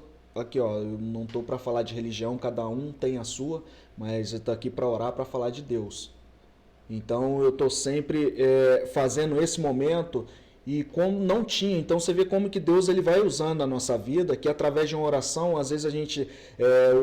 eu não estou para falar de religião, cada um tem a sua, mas eu estou aqui para orar, para falar de Deus. Então eu estou sempre fazendo esse momento. e como não tinha. Então você vê como que Deus ele vai usando a nossa vida, que através de uma oração, às vezes a gente,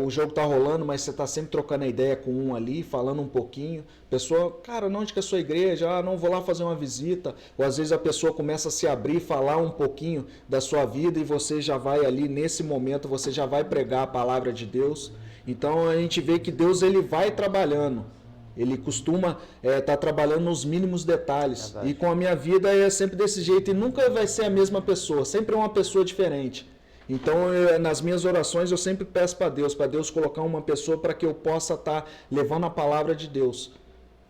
o jogo tá rolando, mas você tá sempre trocando a ideia com um ali, falando um pouquinho. Pessoa, cara, onde que é a sua igreja? Ah, não, vou lá fazer uma visita. Ou às vezes a pessoa começa a se abrir, falar um pouquinho da sua vida e você já vai ali, nesse momento, você já vai pregar a palavra de Deus. Então a gente vê que Deus ele vai trabalhando. Ele costuma estar trabalhando nos mínimos detalhes. Verdade. E com a minha vida é sempre desse jeito. E nunca vai ser a mesma pessoa. Sempre é uma pessoa diferente. Então, nas minhas orações, eu sempre peço para Deus colocar uma pessoa para que eu possa estar levando a palavra de Deus.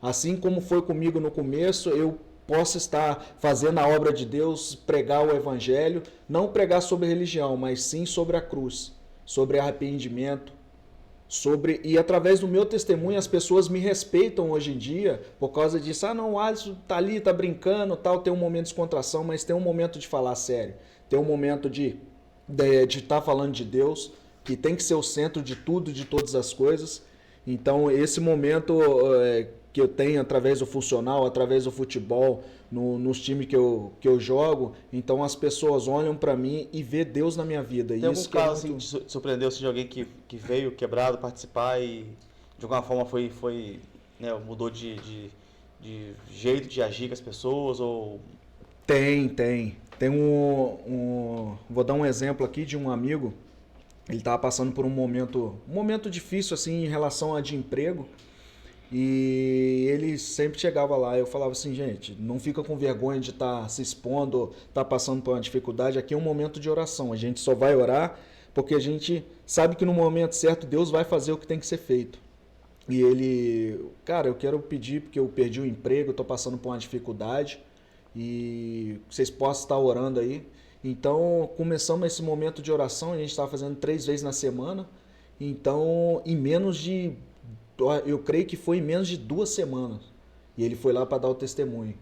Assim como foi comigo no começo, eu possa estar fazendo a obra de Deus, pregar o evangelho. Não pregar sobre religião, mas sim sobre a cruz. Sobre arrependimento. E através do meu testemunho as pessoas me respeitam hoje em dia por causa disso. Ah, não, o Alisson tá ali, tá brincando, tal, tem um momento de descontração, mas tem um momento de falar sério, tem um momento de estar falando de Deus, que tem que ser o centro de tudo, de todas as coisas. Então esse momento que eu tenho através do funcional, através do futebol, nos times que eu jogo, então as pessoas olham para mim e vê Deus na minha vida. Tem e algum isso caso que é assim, muito... que te surpreendeu de alguém que veio quebrado participar e de alguma forma foi né, mudou de jeito de agir com as pessoas ou Tem vou dar um exemplo aqui de um amigo. Ele estava passando por um momento difícil assim em relação a de emprego. E ele sempre chegava lá, eu falava assim, gente, não fica com vergonha de estar se expondo, estar passando por uma dificuldade, aqui é um momento de oração, a gente só vai orar porque a gente sabe que no momento certo Deus vai fazer o que tem que ser feito. E ele, cara, eu quero pedir porque eu perdi o emprego, estou passando por uma dificuldade e vocês possam estar orando aí. Então começamos esse momento de oração, a gente estava fazendo 3 vezes na semana, então eu creio que foi em menos de 2 semanas. E ele foi lá para dar o testemunho.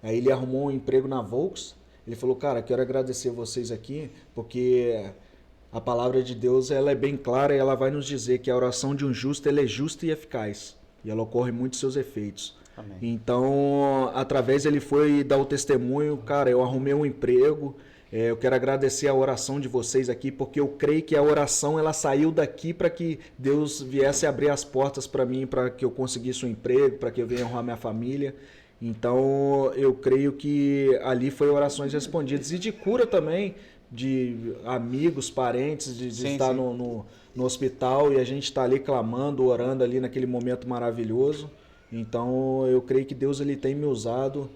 Aí ele arrumou um emprego na Volks. Ele falou, cara, quero agradecer vocês aqui, porque a palavra de Deus ela é bem clara e ela vai nos dizer que a oração de um justo ela é justa e eficaz. E ela ocorre muito seus efeitos. Amém. Então, através ele foi dar o testemunho, cara, eu arrumei um emprego. Eu quero agradecer a oração de vocês aqui, porque eu creio que a oração ela saiu daqui para que Deus viesse abrir as portas para mim, para que eu conseguisse um emprego, para que eu venha arrumar minha família. Então, eu creio que ali foi orações respondidas. E de cura também, de amigos, parentes, de Sim, estar sim. no hospital e a gente está ali clamando, orando ali naquele momento maravilhoso. Então, eu creio que Deus ele tem me usado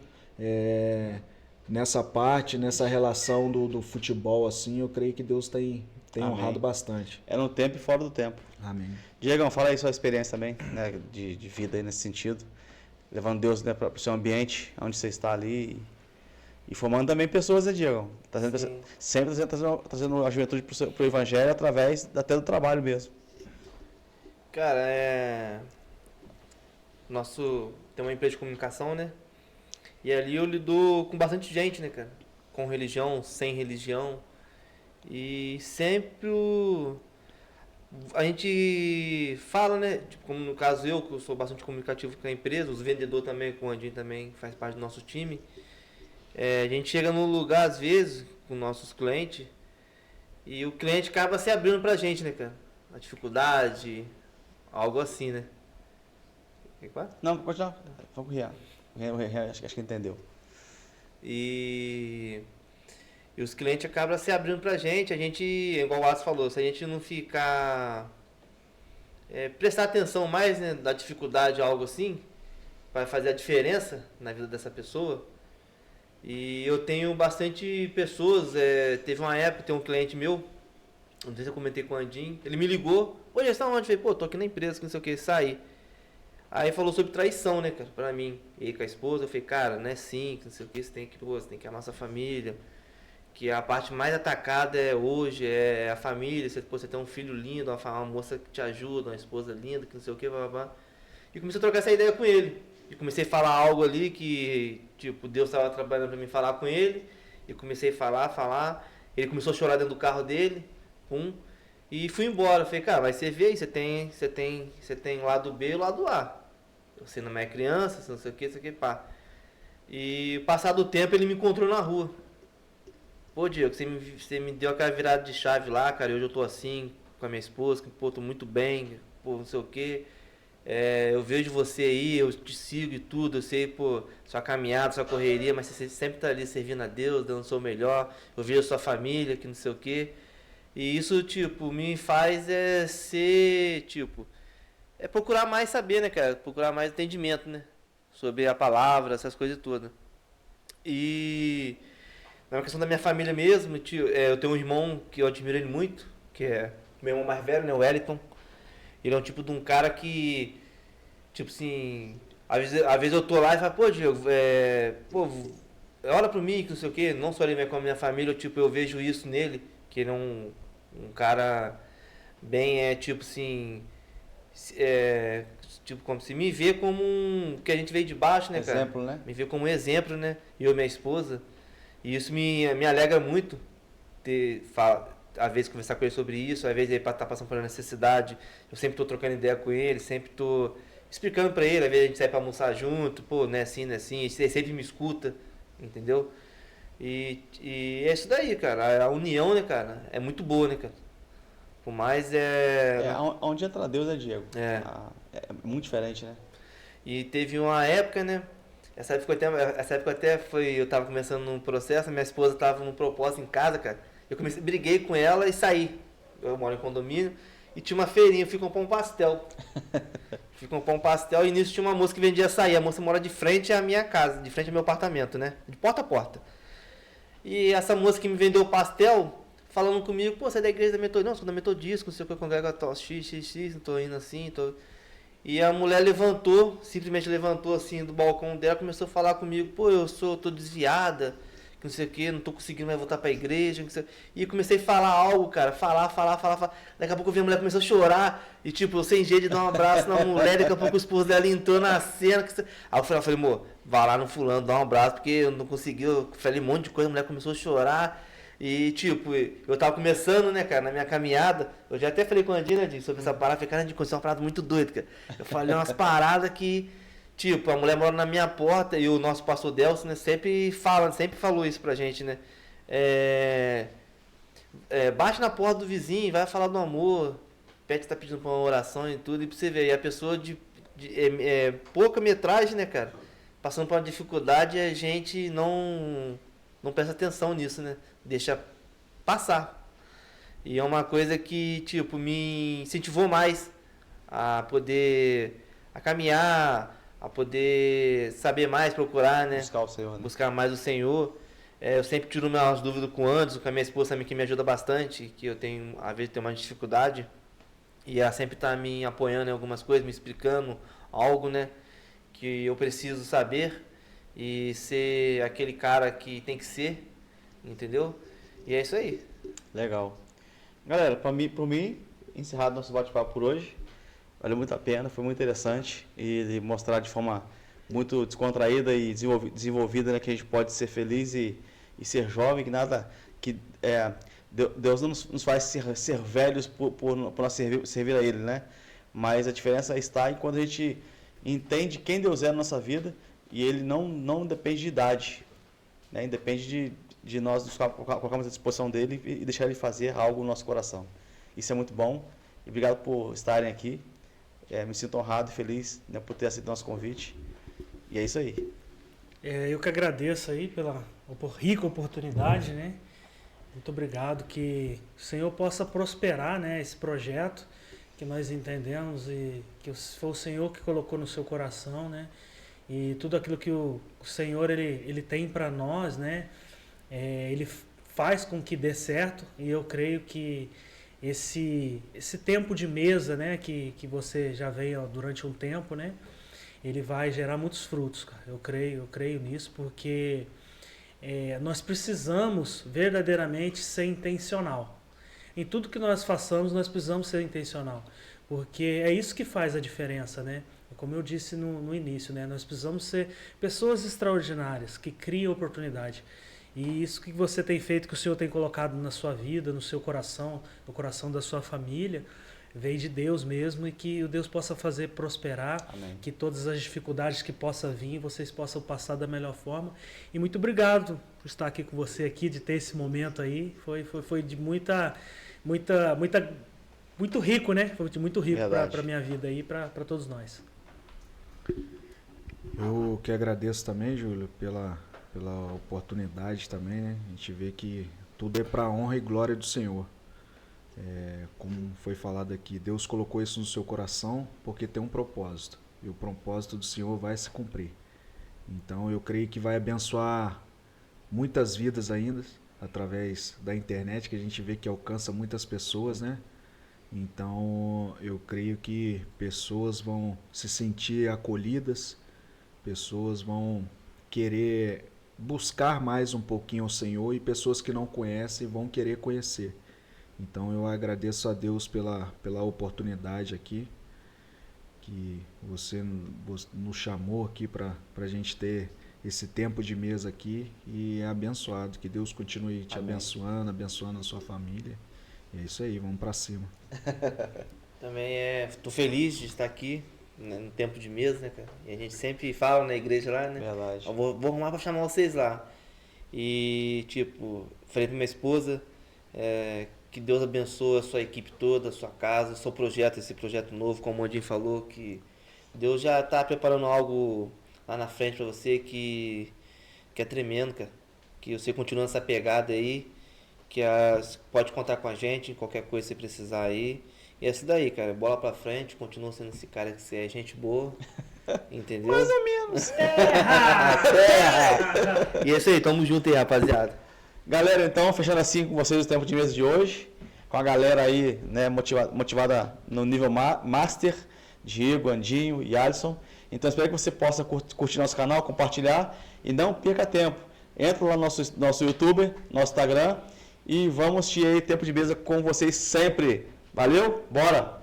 nessa parte, nessa relação do futebol, assim, eu creio que Deus tem Amém. honrado bastante. É no tempo e fora do tempo. Amém. Diegão, fala aí sua experiência também, né, de vida aí nesse sentido, levando Deus, né, para o seu ambiente, onde você está ali e formando também pessoas, né, Diegão? Sempre trazendo a juventude para o evangelho através até do trabalho mesmo. Cara, tem uma empresa de comunicação, né? E ali eu lido com bastante gente, né, cara? Com religião, sem religião. E sempre a gente fala, né? Tipo, como no caso eu, que eu sou bastante comunicativo com a empresa, os vendedores também, com o Andinho também faz parte do nosso time. A gente chega num lugar, às vezes, com nossos clientes, e o cliente acaba se abrindo pra gente, né, cara? A dificuldade, algo assim, né? Não, pode não. Vamos rir. Acho que entendeu. E os clientes acabam se abrindo pra gente, igual o Alisson falou, se a gente não ficar prestar atenção mais, né, da dificuldade, algo assim, vai fazer a diferença na vida dessa pessoa. E eu tenho bastante pessoas, teve uma época, tem um cliente meu, não sei se eu comentei com o Andinho, ele me ligou, oi, já está onde? Eu falei, pô, tô aqui na empresa, que não sei o que, saí. Aí falou sobre traição, né, cara, pra mim, e com a esposa, eu falei, cara, não é assim, que não sei o que, você tem que amar sua família, que a parte mais atacada hoje é a família, você tem um filho lindo, uma moça que te ajuda, uma esposa linda, que não sei o que, blá. E comecei a trocar essa ideia com ele, e comecei a falar algo ali que, tipo, Deus estava trabalhando pra mim falar com ele, e comecei a falar, ele começou a chorar dentro do carro dele, e fui embora. Falei, cara, mas você vê aí, você tem lado B e lado A. Você não é criança, você não sei o que, pá. E passado o tempo ele me encontrou na rua. Pô, Diego, você me deu aquela virada de chave lá, cara, e hoje eu tô assim, com a minha esposa, que, pô, tô muito bem, pô, não sei o quê. Eu vejo você aí, eu te sigo e tudo, eu sei, pô, sua caminhada, sua correria, mas você sempre tá ali servindo a Deus, dando o seu melhor. Eu vejo a sua família, que não sei o quê. E isso, tipo, me faz ser, tipo, procurar mais saber, né, cara? Procurar mais entendimento, né? Sobre a palavra, essas coisas todas. E na questão da minha família mesmo, tio, eu tenho um irmão que eu admiro ele muito, que é meu irmão mais velho, né, o Wellington. Ele é um tipo de um cara que, tipo assim, às vezes eu tô lá e falo, pô, Diego, olha pro mim, que não sei o quê, não só ele, mas com a minha família, eu vejo isso nele, que ele é um cara bem, tipo assim, tipo, como se me vê como que a gente veio de baixo, né, cara? Exemplo, né? Me vê como um exemplo, né? Eu e minha esposa. E isso me alegra muito às vezes conversar com ele sobre isso, às vezes ele tá passando por uma necessidade, eu sempre tô trocando ideia com ele, sempre tô explicando pra ele, às vezes a gente sai pra almoçar junto, pô, não é assim, ele sempre me escuta, entendeu? E é isso daí, cara, a união, né, cara, é muito boa, né, cara? Por mais Onde entra Deus é Diego. É. É muito diferente, né? E teve uma época, né? Essa época até foi. Eu tava começando num processo, minha esposa tava num propósito em casa, cara. Briguei com ela e saí. Eu moro em condomínio e tinha uma feirinha, eu fui comprar um pastel. E nisso tinha uma moça que vendia açaí. A moça mora de frente à minha casa, de frente ao meu apartamento, né? De porta a porta. E essa moça que me vendeu o pastel, falando comigo, pô, você é da igreja da Metodista? Não, sou da Metodista, não sei o que, eu congrego x, não tô indo assim, tô... E a mulher simplesmente levantou assim do balcão dela, começou a falar comigo, pô, tô desviada, que não sei o que, não tô conseguindo mais voltar pra igreja, que sei... E comecei a falar algo, cara, falar. Daqui a pouco eu vi a mulher começou a chorar, e tipo, eu sem jeito de dar um abraço na mulher, daqui a pouco o esposo dela entrou na cena. Aí eu falei, amor, vai lá no fulano, dá um abraço, porque eu não consegui, eu falei um monte de coisa, a mulher começou a chorar. E tipo, eu tava começando, né, cara, na minha caminhada, eu já até falei com a Andina sobre essa parada, falei, cara, Andina, aconteceu uma parada muito doida, cara. Eu falei umas paradas que, tipo, a mulher mora na minha porta e o nosso pastor Delcio, né, sempre falou isso pra gente, né. Bate na porta do vizinho, vai falar do amor, pede tá pedindo pra uma oração e tudo, e pra você ver, e a pessoa de pouca metragem, né, cara, passando por uma dificuldade, a gente não presta atenção nisso, né? Deixa passar. E é uma coisa que, tipo, me incentivou mais a poder caminhar, a poder saber mais, procurar, né? Buscar o Senhor, né? Buscar mais o Senhor. Eu sempre tiro minhas dúvidas com o Anderson, com a minha esposa também, que me ajuda bastante, que eu tenho, às vezes, tenho mais dificuldade. E ela sempre tá me apoiando em algumas coisas, me explicando algo, né? Que eu preciso saber e ser aquele cara que tem que ser, entendeu? E é isso aí. Legal. Galera, por mim, encerrado nosso bate-papo por hoje. Valeu muito a pena, foi muito interessante e mostrar de forma muito descontraída e desenvolvida, né, que a gente pode ser feliz e ser jovem, Deus não nos faz ser velhos por nós servir a Ele, né? Mas a diferença está em quando a gente entende quem Deus é na nossa vida e Ele não depende de idade, né? Independe de nós nos colocarmos à disposição dEle e deixar Ele fazer algo no nosso coração. Isso é muito bom e obrigado por estarem aqui. Me sinto honrado e feliz, né, por ter aceito o nosso convite. E é isso aí. Eu que agradeço aí pela rica oportunidade, né? Muito obrigado, que o Senhor possa prosperar, né, esse projeto que nós entendemos e que foi o Senhor que colocou no seu coração, né? E tudo aquilo que o Senhor ele tem para nós, né? Ele faz com que dê certo, e eu creio que esse tempo de mesa, né, que você já veio durante um tempo, né, ele vai gerar muitos frutos, cara. Eu creio nisso, porque nós precisamos verdadeiramente ser intencional. Em tudo que nós façamos, nós precisamos ser intencional, porque é isso que faz a diferença, né? Como eu disse no início, né, nós precisamos ser pessoas extraordinárias, que criam oportunidade. E isso que você tem feito, que o Senhor tem colocado na sua vida, no seu coração, no coração da sua família, veio de Deus mesmo e que o Deus possa fazer prosperar, Amém. que todas as dificuldades que possam vir, vocês possam passar da melhor forma. E muito obrigado por estar aqui com você aqui, de ter esse momento aí. Foi de muito rico, né? Foi de muito rico para minha vida aí, para todos nós. Eu que agradeço também, Júlio, pela oportunidade também, né? A gente vê que tudo é para a honra e glória do Senhor. Como foi falado aqui, Deus colocou isso no seu coração porque tem um propósito. E o propósito do Senhor vai se cumprir. Então eu creio que vai abençoar muitas vidas ainda, através da internet, que a gente vê que alcança muitas pessoas, né? Então eu creio que pessoas vão se sentir acolhidas, pessoas vão querer buscar mais um pouquinho ao Senhor e pessoas que não conhecem vão querer conhecer. Então eu agradeço a Deus pela oportunidade aqui, que você nos chamou aqui para a gente ter esse tempo de mesa aqui e é abençoado. Que Deus continue te abençoando a sua família. E é isso aí, vamos para cima. Também tô feliz de estar aqui, né, no tempo de mesa, né, cara? E a gente sempre fala na igreja lá, né? Verdade. Eu vou arrumar pra chamar vocês lá. E, tipo, falei pra minha esposa, que Deus abençoe a sua equipe toda, a sua casa, o seu projeto, esse projeto novo, como o Andinho falou, que Deus já tá preparando algo lá na frente pra você que é tremendo, cara. Que você continua nessa pegada aí, que pode contar com a gente em qualquer coisa que você precisar aí. E é isso daí, cara. Bola pra frente, continua sendo esse cara que você é, gente boa. Entendeu? Mais ou menos. E é isso aí, tamo junto aí, rapaziada. Galera, então, fechando assim com vocês o tempo de mesa de hoje, com a galera aí, né, motivada no nível Master, Diego, Andinho e Alisson. Então, espero que você possa curtir nosso canal, compartilhar e não perca tempo. Entra lá no nosso YouTube, nosso Instagram e vamos ter aí tempo de mesa com vocês sempre. Valeu? Bora!